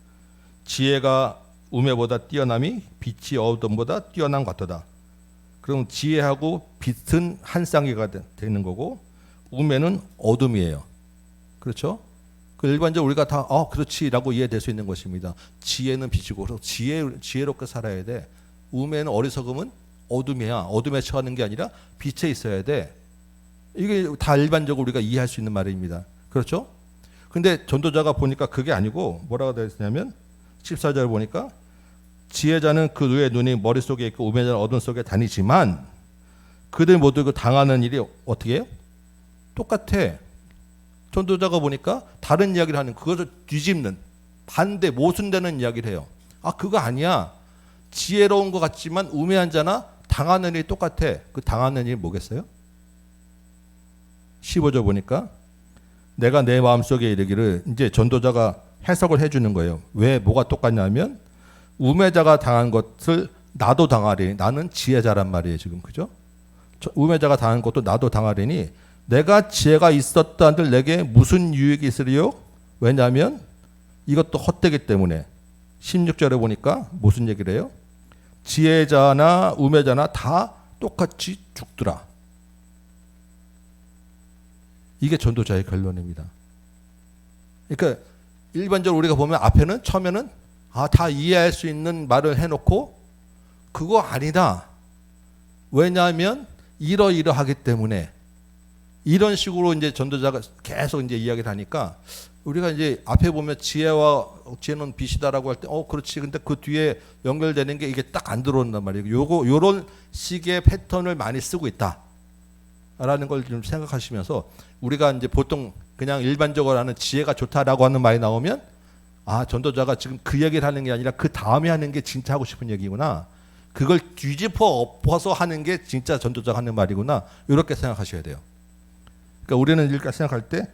지혜가 우매보다 뛰어남이 빛이 어둠보다 뛰어난 것 같다. 그럼 지혜하고 빛은 한 쌍이가 되는 거고 우매는 어둠이에요. 그렇죠? 그 일반적으로 우리가 다 그렇지라고 이해될 수 있는 것입니다. 지혜는 빛이고 그래서 지혜롭게 살아야 돼. 우매는 어리석음은 어둠이야. 어둠에 처하는 게 아니라 빛에 있어야 돼. 이게 다 일반적으로 우리가 이해할 수 있는 말입니다. 그렇죠? 근데 전도자가 보니까 그게 아니고 뭐라고 되어 있냐면 14절 보니까 지혜자는 그 누의 눈이 머릿속에 있고 우매자는 어둠 속에 다니지만 그들 모두 그 당하는 일이 어떻게 해요? 똑같아. 전도자가 보니까 다른 이야기를 하는, 그것을 뒤집는, 반대 모순되는 이야기를 해요. 아, 그거 아니야. 지혜로운 것 같지만 우매한 자나 당하는 일이 똑같아. 그 당하는 일이 뭐겠어요? 15절 보니까 내가 내 마음속에 이르기를, 이제 전도자가 해석을 해주는 거예요. 왜 뭐가 똑같냐면 우매자가 당한 것을 나도 당하리니, 나는 지혜자란 말이에요 지금. 그죠? 우매자가 당한 것도 나도 당하리니 내가 지혜가 있었다 한들 내게 무슨 유익이 있으리요? 왜냐하면 이것도 헛되기 때문에. 16절에 보니까 무슨 얘기를 해요? 지혜자나 우매자나 다 똑같이 죽더라. 이게 전도자의 결론입니다. 그러니까 일반적으로 우리가 보면 앞에는 처음에는 다 이해할 수 있는 말을 해놓고 그거 아니다. 왜냐하면 이러이러하기 때문에, 이런 식으로 이제 전도자가 계속 이제 이야기를 하니까 우리가 이제 앞에 보면 지혜는 빛이다라고 할 때 그렇지. 근데 그 뒤에 연결되는 게 이게 딱 안 들어온단 말이에요. 요런 식의 패턴을 많이 쓰고 있다라는 걸 좀 생각하시면서, 우리가 이제 보통 그냥 일반적으로 하는 지혜가 좋다라고 하는 말이 나오면 전도자가 지금 그 얘기를 하는 게 아니라 그 다음에 하는 게 진짜 하고 싶은 얘기구나. 그걸 뒤집어 엎어서 하는 게 진짜 전도자가 하는 말이구나. 이렇게 생각하셔야 돼요. 그러니까 우리는 이렇게 생각할 때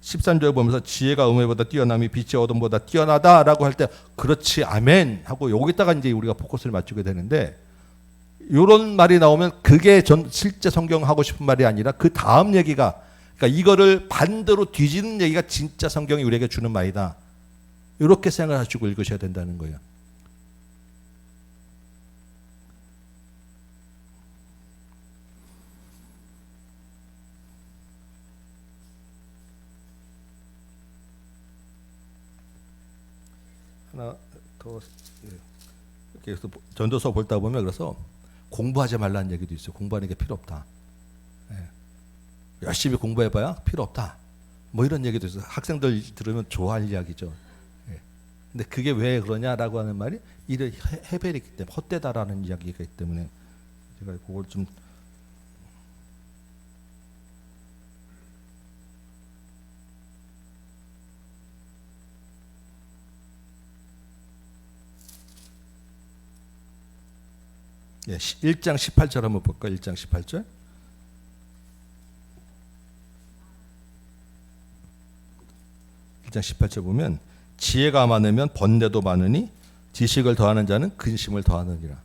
13절 보면서 지혜가 우매보다 뛰어남이 빛이 어둠보다 뛰어나다라고 할 때 그렇지 아멘 하고 여기다가 이제 우리가 포커스를 맞추게 되는데, 이런 말이 나오면 그게 실제 성경 하고 싶은 말이 아니라 그 다음 얘기가, 그러니까 이거를 반대로 뒤지는 얘기가 진짜 성경이 우리에게 주는 말이다. 이렇게 생각하시고 읽으셔야 된다는 거예요. 하나 더, 그래서 전도서 볼다 보면 그래서 공부하지 말라는 얘기도 있어요. 공부하는 게 필요 없다. 열심히 공부해봐야 필요 없다. 뭐 이런 얘기도 있어요. 학생들 들으면 좋아할 이야기죠. 근데 그게 왜 그러냐라고 하는 말이 이를 해버리기 때문에, 헛되다라는 이야기가 있기 때문에 제가 그걸 좀 예, 1장 18절 한번 볼까요? 1장 18절. 장 18절 보면 지혜가 많으면 번뇌도 많으니 지식을 더하는 자는 근심을 더하느니라.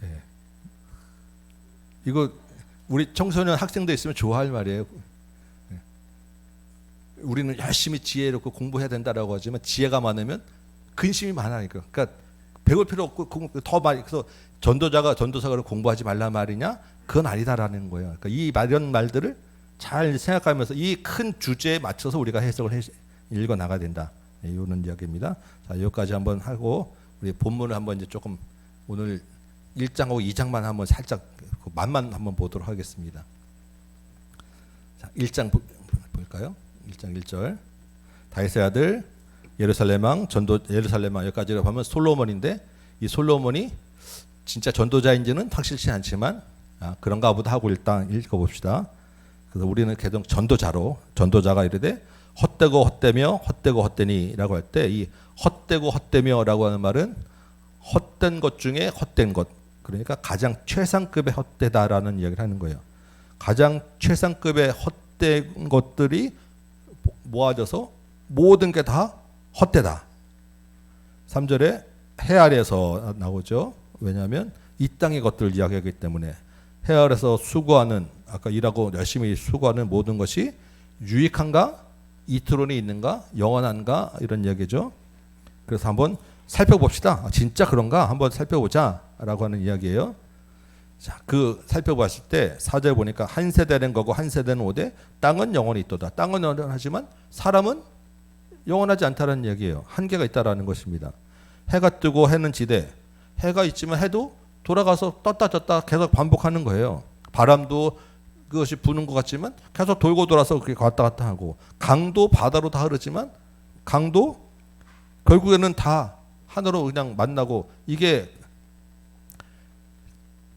예. 이거 우리 청소년 학생들 있으면 좋아할 말이에요. 예. 우리는 열심히 지혜롭고 공부해야 된다라고 하지만 지혜가 많으면 근심이 많으니까. 그러니까 배울 필요 없고 더 많이, 그래서 전도사가 공부하지 말란 말이냐? 그건 아니다라는 거예요. 그러니까 이런 말들을 잘 생각하면서 이 큰 주제에 맞춰서 우리가 해석을 읽어 나가야 된다. 이런 이야기입니다. 자, 여기까지 한번 하고 우리 본문을 한번 이제 조금 오늘 1장하고 2장만 한번 살짝 맛만 한번 보도록 하겠습니다. 자, 1장 볼까요? 1장 1절. 다윗의 아들 예루살렘 왕 예루살렘 왕, 여기까지로 보면 솔로몬인데, 이 솔로몬이 진짜 전도자인지는 확실치 않지만 그런가 보다 하고 일단 읽어봅시다. 그래서 우리는 계속 전도자가 이르되 헛되고 헛되며 헛되고 헛되니라고 할 때, 이 헛되고 헛되며라고 하는 말은 헛된 것 중에 헛된 것, 그러니까 가장 최상급의 헛되다라는 이야기를 하는 거예요. 가장 최상급의 헛된 것들이 모아져서 모든 게 다 헛되다. 3절에 해 아래에서 나오죠. 왜냐하면 이 땅의 것들을 이야기하기 때문에 해 아래에서 수고하는, 아까 일하고 열심히 수고하는 모든 것이 유익한가? 이트론이 있는가? 영원한가? 이런 얘기죠. 그래서 한번 살펴봅시다. 진짜 그런가? 한번 살펴보자 라고 하는 이야기예요. 자, 그 살펴봤을 때 4절 보니까 한 세대는 거고 한 세대는 오되 땅은 영원히 있도다. 땅은 영원하지만 사람은 영원하지 않다라는 얘기예요. 한계가 있다라는 것입니다. 해가 뜨고 해는 지되 해가 있지만 해도 돌아가서 떴다 졌다 계속 반복하는 거예요. 바람도 그것이 부는 것 같지만 계속 돌고 돌아서 그렇게 왔다 갔다 하고, 강도 바다로 다 흐르지만 강도 결국에는 다 하늘로 그냥 만나고, 이게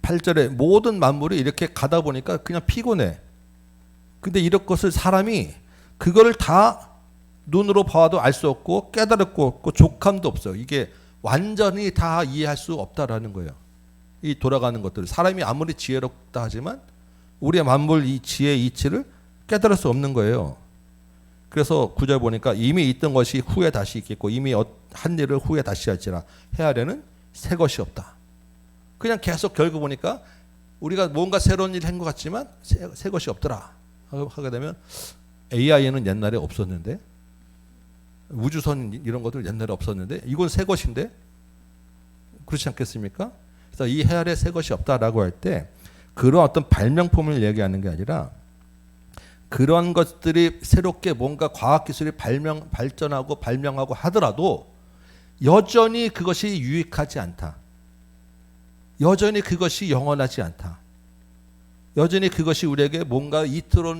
8절에 모든 만물이 이렇게 가다 보니까 그냥 피곤해. 근데 이런 것을 사람이 그거를 다 눈으로 봐도 알 수 없고 깨달을 거 없고 족함도 없어요. 이게 완전히 다 이해할 수 없다라는 거예요. 이 돌아가는 것들을 사람이 아무리 지혜롭다 하지만 우리의 만물 이 지혜의 이치를 깨달을 수 없는 거예요. 그래서 9절 보니까 이미 있던 것이 후에 다시 있겠고 이미 한 일을 후에 다시 할지라 헤아려는 새 것이 없다. 그냥 계속 결국 보니까 우리가 뭔가 새로운 일을 한 것 같지만 새 것이 없더라 하게 되면, AI는 옛날에 없었는데, 우주선 이런 것들 옛날에 없었는데 이건 새 것인데, 그렇지 않겠습니까? 그래서 이 헤아려 새 것이 없다라고 할 때 그런 어떤 발명품을 얘기하는 게 아니라, 그런 것들이 새롭게 뭔가 과학기술이 발전하고 발명하고 하더라도 여전히 그것이 유익하지 않다. 여전히 그것이 영원하지 않다. 여전히 그것이 우리에게 뭔가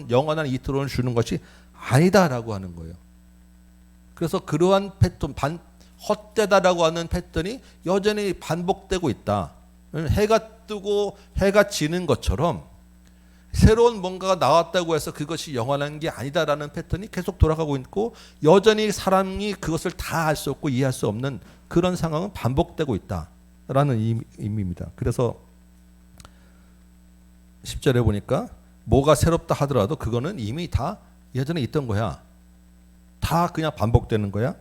영원한 이트론을 주는 것이 아니다라고 하는 거예요. 그래서 그러한 패턴, 헛되다라고 하는 패턴이 여전히 반복되고 있다. 해가 뜨고 해가 지는 것처럼 새로운 뭔가가 나왔다고 해서 그것이 영원한 게 아니다라는 패턴이 계속 돌아가고 있고, 여전히 사람이 그것을 다 알 수 없고 이해할 수 없는 그런 상황은 반복되고 있다라는 의미입니다. 그래서 10절에 보니까 뭐가 새롭다 하더라도 그거는 이미 다 예전에 있던 거야. 다 그냥 반복되는 거야.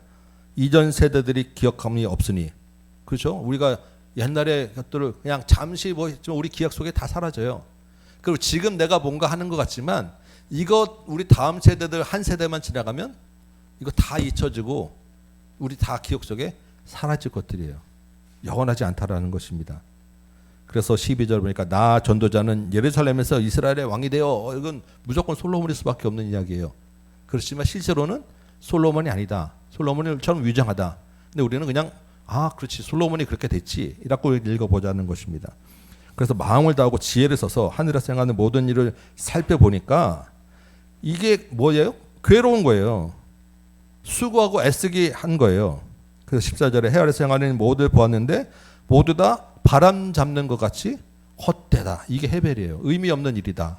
이전 세대들이 기억함이 없으니. 그렇죠? 우리가 옛날의 것들을 그냥 잠시 우리 기억 속에 다 사라져요. 그리고 지금 내가 뭔가 하는 것 같지만 이거 우리 다음 세대들 한 세대만 지나가면 이거 다 잊혀지고 우리 다 기억 속에 사라질 것들이에요. 영원하지 않다라는 것입니다. 그래서 12절 보니까 나 전도자는 예루살렘에서 이스라엘의 왕이 되어, 이건 무조건 솔로몬일 수밖에 없는 이야기예요. 그렇지만 실제로는 솔로몬이 아니다. 솔로몬처럼 위장하다. 근데 우리는 그냥 그렇지 솔로몬이 그렇게 됐지 이라고 읽어보자는 것입니다. 그래서 마음을 다하고 지혜를 써서 하늘에서 행하는 모든 일을 살펴보니까 이게 뭐예요? 괴로운 거예요. 수고하고 애쓰기 한 거예요. 그래서 14절에 헤아려서 행하는 모두를 보았는데 모두 다 바람 잡는 것 같이 헛되다. 이게 헤벨이에요. 의미 없는 일이다.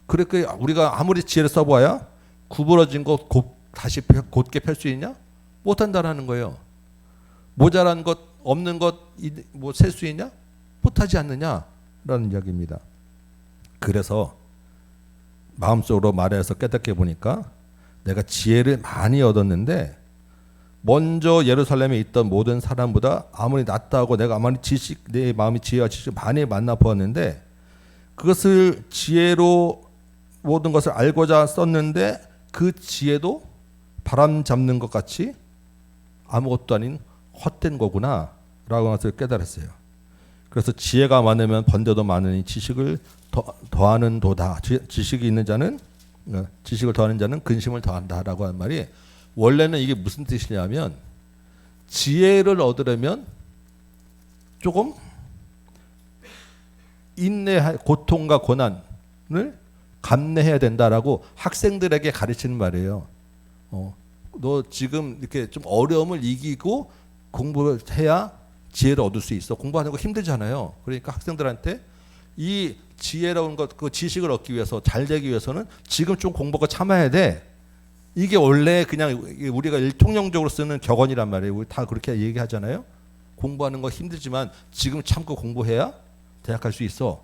그러니까 우리가 아무리 지혜를 써봐야 구부러진 것 다시 곧게 펼 수 있냐? 못한다라는 거예요. 모자란 것, 없는 것 뭐 셀 수 있냐? 못하지 않느냐라는 이야기입니다. 그래서 마음속으로 말해서 깨닫게 보니까 내가 지혜를 많이 얻었는데, 먼저 예루살렘에 있던 모든 사람보다 아무리 낫다고 내가 아무리 내 마음이 지혜와 지식을 많이 만나보았는데, 그것을 지혜로 모든 것을 알고자 썼는데 그 지혜도 바람 잡는 것 같이 아무것도 아닌 헛된 거구나 라고 것을 깨달았어요. 그래서 지혜가 많으면 번제도 많으니 지식을 더하는 도다. 지식이 있는 자는, 지식을 더하는 자는 근심을 더한다라고 하는 말이, 원래는 이게 무슨 뜻이냐면 지혜를 얻으려면 조금 고통과 고난을 감내해야 된다라고 학생들에게 가르치는 말이에요. 너 지금 이렇게 좀 어려움을 이기고 공부를 해야 지혜를 얻을 수 있어. 공부하는 거 힘들잖아요. 그러니까 학생들한테 이 지혜로운 것, 그 지식을 얻기 위해서, 잘 되기 위해서는 지금 좀 공부가 참아야 돼. 이게 원래 그냥 우리가 통용적으로 쓰는 격언이란 말이에요. 우리 다 그렇게 얘기하잖아요. 공부하는 거 힘들지만 지금 참고 공부해야 대학 갈 수 있어.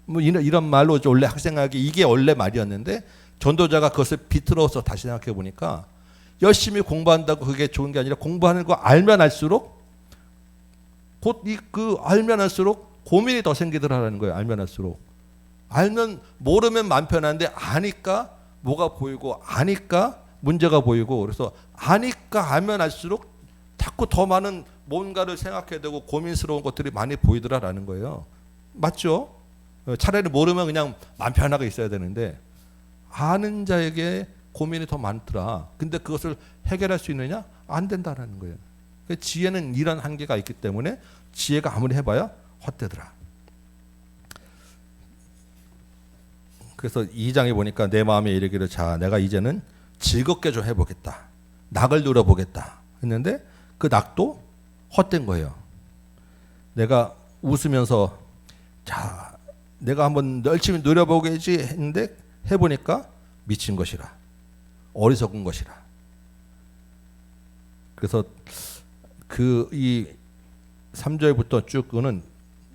뭐 이런 말로 원래 학생에게 이게 원래 말이었는데, 전도자가 그것을 비틀어서 다시 생각해 보니까 열심히 공부한다고 그게 좋은 게 아니라, 공부하는 거 알면 알수록 알면 할수록 고민이 더 생기더라는 거예요. 알면 할수록. 모르면 마음 편한데 아니까 뭐가 보이고 아니까 문제가 보이고, 그래서 아니까 알면 알수록 자꾸 더 많은 뭔가를 생각해야 되고 고민스러운 것들이 많이 보이더라라는 거예요. 맞죠? 차라리 모르면 그냥 마음 편하게 있어야 되는데 아는 자에게 고민이 더 많더라. 근데 그것을 해결할 수 있느냐? 안 된다라는 거예요. 그 지혜는 이런 한계가 있기 때문에 지혜가 아무리 해봐야 헛되더라. 그래서 2장에 보니까 내 마음에 이르기를 자 내가 이제는 즐겁게 좀 해보겠다. 낙을 누려보겠다 했는데 그 낙도 헛된 거예요. 내가 웃으면서 자 내가 한번 열심히 누려보겠지 했는데 해보니까 미친 것이라 어리석은 것이라. 그래서 그 이 3절부터 쭉 그는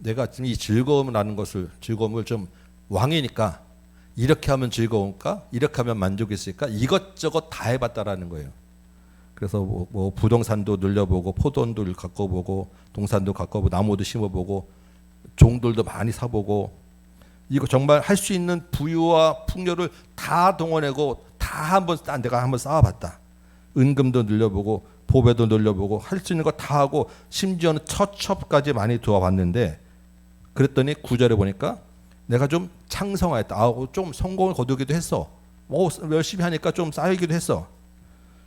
내가 지금 이 즐거움이라는 것을 즐거움을 좀 왕이니까 이렇게 하면 즐거울까? 이렇게 하면 만족이 있을까? 이것저것 다 해봤다라는 거예요. 그래서 뭐 부동산도 늘려보고 포도원도 가꿔보고 동산도 가꿔보고 나무도 심어보고 종들도 많이 사보고 이거 정말 할 수 있는 부유와 풍요를 다 동원하고 다 내가 한번 쌓아봤다. 은금도 늘려보고 보배도 늘려보고 할 수 있는 거 다 하고 심지어는 처첩까지 많이 두어봤는데 그랬더니 9절에 보니까 내가 좀 창성하였다. 좀 성공을 거두기도 했어. 열심히 하니까 좀 쌓이기도 했어.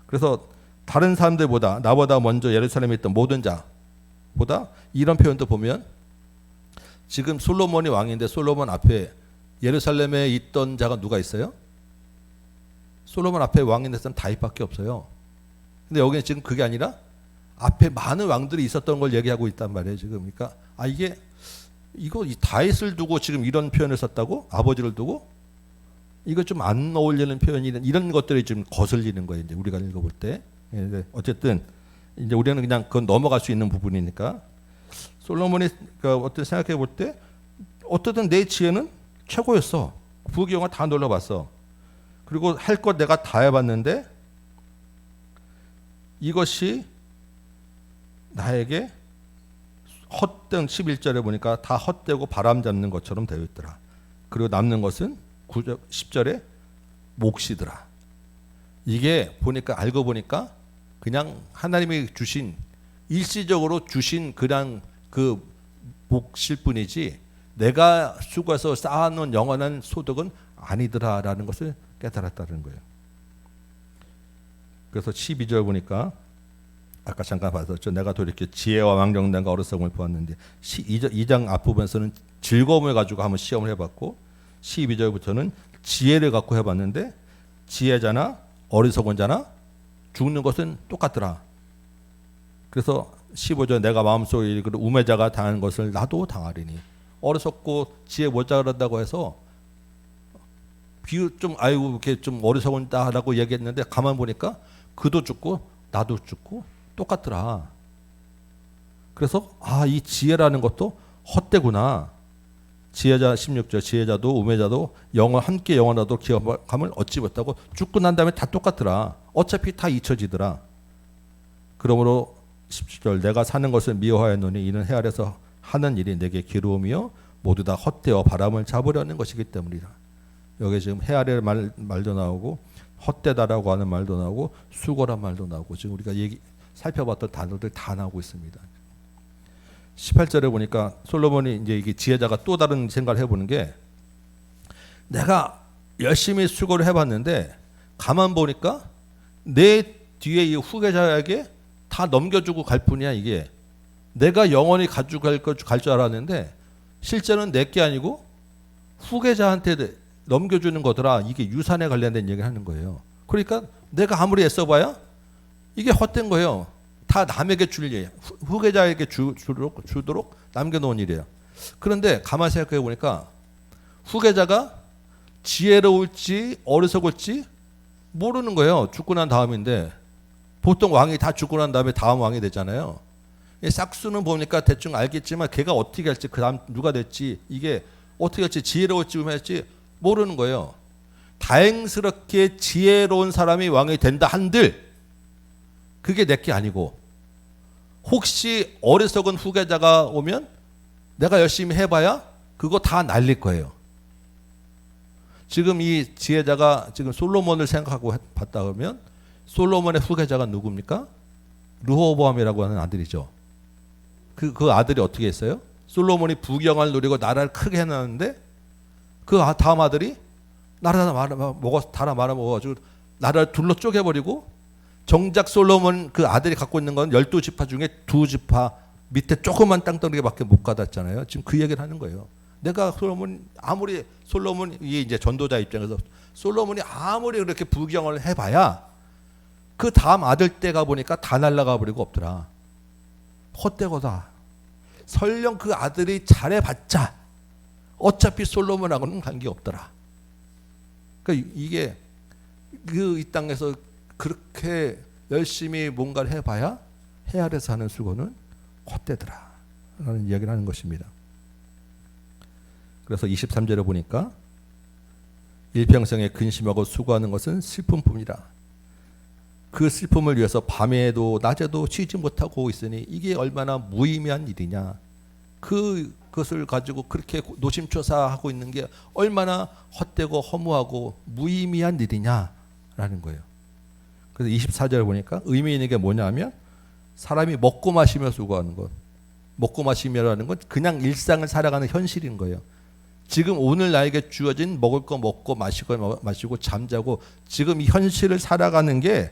그래서 다른 사람들보다 나보다 먼저 예루살렘에 있던 모든 자보다 이런 표현도 보면 지금 솔로몬이 왕인데 솔로몬 앞에 예루살렘에 있던 자가 누가 있어요? 솔로몬 앞에 왕이 된 사람 다윗밖에 없어요. 근데 여기는 지금 그게 아니라 앞에 많은 왕들이 있었던 걸 얘기하고 있단 말이에요. 지금 그러니까 이거 이 다윗을 두고 지금 이런 표현을 썼다고? 아버지를 두고? 이거 좀 안 어울리는 표현이 이런 것들이 좀 거슬리는 거예요. 이제 우리가 읽어볼 때. 어쨌든 이제 우리는 그냥 그건 넘어갈 수 있는 부분이니까 솔로몬이 어떤 생각해 볼 때 어쨌든 내 지혜는 최고였어. 부귀영화 다 놀러봤어. 그리고 할 것 내가 다 해봤는데 이것이 나에게 헛된 11절에 보니까 다 헛되고 바람 잡는 것처럼 되어 있더라. 그리고 남는 것은 10절에 몫이더라. 이게 보니까 알고 보니까 그냥 하나님이 주신 일시적으로 주신 그냥 그 몫일 뿐이지 내가 수고해서 쌓아놓은 영원한 소득은 아니더라라는 것을 깨달았다는 거예요. 그래서 12절 보니까 아까 잠깐 봤었죠. 내가 돌이켜 지혜와 왕정됨과 어리석음을 보았는데 2장 앞부분에서는 즐거움을 가지고 한번 시험을 해봤고 12절부터는 지혜를 갖고 해봤는데 지혜자나 어리석은 자나 죽는 것은 똑같더라. 그래서 15절 내가 마음속에 이르기를 우매자가 당한 것을 나도 당하리니 어리석고 지혜 모자란다고 해서 비유 좀 이렇게 좀 어리석은다라고 얘기했는데 가만 보니까 그도 죽고 나도 죽고 똑같더라. 그래서 이 지혜라는 것도 헛되구나. 지혜자 16절 지혜자도 우매자도 함께 영원하도록 기업감을 얻지 못하고 죽고 난 다음에 다 똑같더라. 어차피 다 잊혀지더라. 그러므로 17절 내가 사는 것을 미워하였노니 이는 해 아래서 하는 일이 내게 괴로움이요 모두 다 헛되어 바람을 잡으려는 것이기 때문이라. 여기 지금 해 아래 말도 나오고 헛되다라고 하는 말도 나오고 수고란 말도 나오고 지금 우리가 살펴봤던 단어들 다 나오고 있습니다. 18절에 보니까 솔로몬이 이제 이게 지혜자가 또 다른 생각을 해보는 게 내가 열심히 수고를 해봤는데 가만 보니까 내 뒤에 이 후계자에게 다 넘겨주고 갈 뿐이야. 이게 내가 영원히 가지고 갈 줄 알았는데 실제는 내 게 아니고 후계자한테 넘겨주는 거더라. 이게 유산에 관련된 얘기를 하는 거예요. 그러니까 내가 아무리 애써봐야 이게 헛된 거예요. 다 남에게 줄 일이에요. 후계자에게 주도록 남겨놓은 일이에요. 그런데 가만히 생각해 보니까 후계자가 지혜로울지 어리석을지 모르는 거예요. 죽고 난 다음인데 보통 왕이 다 죽고 난 다음에 다음 왕이 되잖아요. 싹수는 보니까 대충 알겠지만 걔가 어떻게 할지 그 다음 누가 될지 이게 어떻게 할지 지혜로울지 우매할지 모르는 거예요. 다행스럽게 지혜로운 사람이 왕이 된다 한들 그게 내게 아니고 혹시 어리석은 후계자가 오면 내가 열심히 해봐야 그거 다 날릴 거예요. 지금 이 지혜자가 지금 솔로몬을 생각하고 봤다 그러면 솔로몬의 후계자가 누굽니까? 르호보암이라고 하는 아들이죠. 그 아들이 어떻게 했어요? 솔로몬이 부귀영화를 누리고 나라를 크게 해놨는데 그 다음 아들이 나라 다 말아먹어가지고 나라를 둘러 쪼개버리고 정작 솔로몬 그 아들이 갖고 있는 건 12지파 중에 2지파 밑에 조그만 땅덩어리밖에 못 받았잖아요. 지금 그 얘기를 하는 거예요. 내가 솔로몬이 이제 전도자 입장에서 솔로몬이 아무리 그렇게 부경을 해봐야 그 다음 아들 때가 보니까 다 날아가 버리고 없더라. 헛되고다. 설령 그 아들이 잘해봤자 어차피 솔로몬하고는 관계 없더라. 그러니까 이게 이 땅에서 그렇게 열심히 뭔가를 해봐야 해 아래서 하는 수고는 헛되더라 라는 이야기를 하는 것입니다. 그래서 23절에 보니까 일평생에 근심하고 수고하는 것은 슬픔뿐이라. 그 슬픔을 위해서 밤에도 낮에도 쉬지 못하고 있으니 이게 얼마나 무의미한 일이냐. 그것을 가지고 그렇게 노심초사하고 있는 게 얼마나 헛되고 허무하고 무의미한 일이냐라는 거예요. 그래서 24절을 보니까 의미 있는 게 뭐냐면 사람이 먹고 마시며 수고하는 것. 먹고 마시며라는 건 그냥 일상을 살아가는 현실인 거예요. 지금 오늘 나에게 주어진 먹을 거 먹고 마시고 잠자고 지금 이 현실을 살아가는 게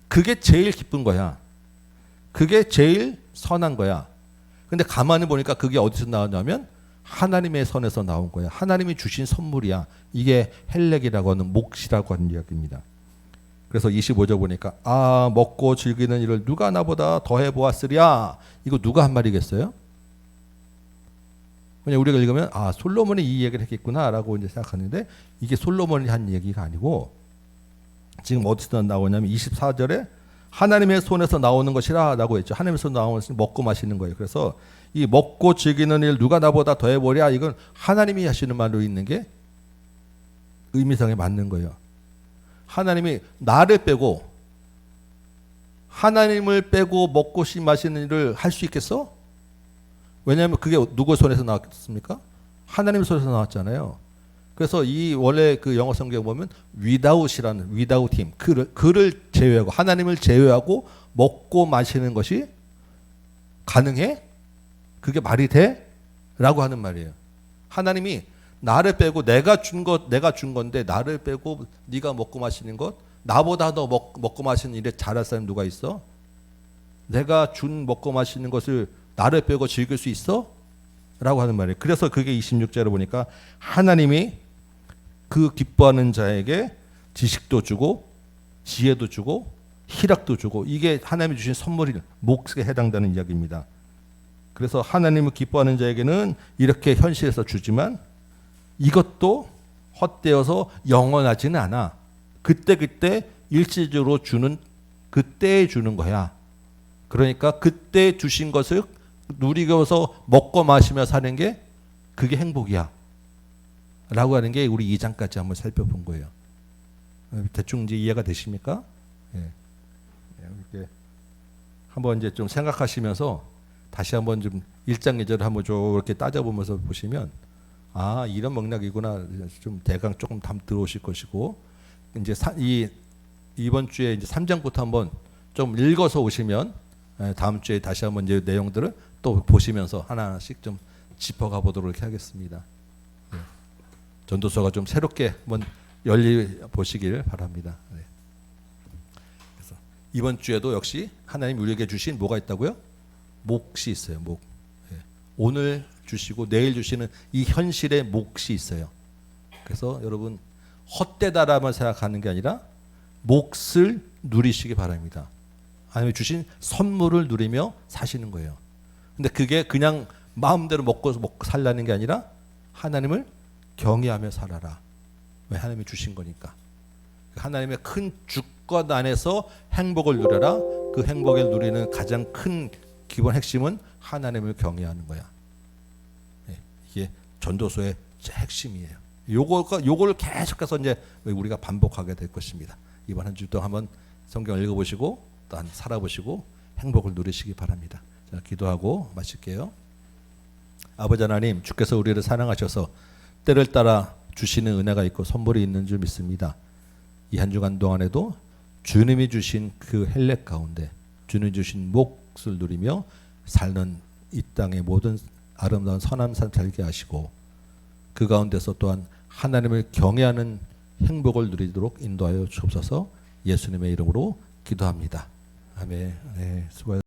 그게 제일 기쁜 거야. 그게 제일 선한 거야. 근데 가만히 보니까 그게 어디서 나오냐면 하나님의 손에서 나온 거야. 하나님이 주신 선물이야. 이게 헬렉이라고 하는 몫이라고 하는 이야기입니다. 그래서 25절 보니까 먹고 즐기는 일을 누가 나보다 더해 보았으랴. 이거 누가 한 말이겠어요? 그냥 우리가 읽으면 솔로몬이 이 얘기를 했겠구나라고 이제 생각하는데 이게 솔로몬이 한 얘기가 아니고 지금 어디서 나오냐면 24절에 하나님의 손에서 나오는 것이라라고 했죠. 하나님의 손에서 나오는 것은 먹고 마시는 거예요. 그래서 이 먹고 즐기는 일 누가 나보다 더해 보랴 이건 하나님이 하시는 말로 있는 게 의미상에 맞는 거예요. 하나님이 나를 빼고 하나님을 빼고 먹고 마시는 일을 할 수 있겠어? 왜냐하면 그게 누구 손에서 나왔습니까? 하나님 손에서 나왔잖아요. 그래서 이 원래 그 영어 성경 보면 without him 그를 제외하고 하나님을 제외하고 먹고 마시는 것이 가능해? 그게 말이 돼? 라고 하는 말이에요. 하나님이 나를 빼고 내가 준 건데 나를 빼고 네가 먹고 마시는 것 나보다 더 먹고 마시는 일에 잘할 사람 누가 있어? 내가 준 먹고 마시는 것을 나를 빼고 즐길 수 있어? 라고 하는 말이에요. 그래서 그게 26절에 보니까 하나님이 그 기뻐하는 자에게 지식도 주고 지혜도 주고 희락도 주고 이게 하나님이 주신 선물이 몫에 해당되는 이야기입니다. 그래서 하나님을 기뻐하는 자에게는 이렇게 현실에서 주지만 이것도 헛되어서 영원하지는 않아. 그때 일시적으로 주는 그때에 주는 거야. 그러니까 그때 주신 것을 누리고서 먹고 마시며 사는 게 그게 행복이야. 라고 하는 게 우리 2장까지 한번 살펴본 거예요. 대충 이제 이해가 되십니까? 이렇게 한번 이제 좀 생각하시면서 다시 한번 좀 1장 2절을 한번 좀 이렇게 따져보면서 보시면 이런 맥락이구나. 좀 대강 조금 들어오실 것이고 이제 이번 주에 이제 3장부터 한번 좀 읽어서 오시면 다음 주에 다시 한번 이제 내용들을 또 보시면서 하나하나씩 좀 짚어가 보도록 하겠습니다. 전도서가 좀 새롭게 한번 열리 보시길 바랍니다. 그래서 이번 주에도 역시 하나님 우리에게 주신 뭐가 있다고요? 몫이 있어요. 몫. 오늘 주시고 내일 주시는 이 현실의 몫이 있어요. 그래서 여러분 헛되다라만 생각하는 게 아니라 몫을 누리시기 바랍니다. 하나님이 주신 선물을 누리며 사시는 거예요. 근데 그게 그냥 마음대로 먹고 살라는 게 아니라 하나님을 경외하며 살아라. 왜? 하나님이 주신 거니까. 하나님의 큰 주권 안에서 행복을 누려라. 그 행복을 누리는 가장 큰 기본 핵심은 하나님을 경외하는 거야. 이게 전도서의 핵심이에요. 요걸 계속해서 이제 우리가 반복하게 될 것입니다. 이번 한 주 동안 한번 성경을 읽어보시고 또 살아보시고 행복을 누리시기 바랍니다. 자, 기도하고 마칠게요. 아버지 하나님, 주께서 우리를 사랑하셔서 때를 따라 주시는 은혜가 있고 선물이 있는 줄 믿습니다. 이 한 주간 동안에도 주님이 주신 그 헬렉 가운데 주님이 주신 몫을 누리며 사는 이 땅의 모든 아름다운 선한 삶 살게 하시고 그 가운데서 또한 하나님을 경외하는 행복을 누리도록 인도하여 주옵소서. 예수님의 이름으로 기도합니다. 아멘. 네, 수고하셨습니다.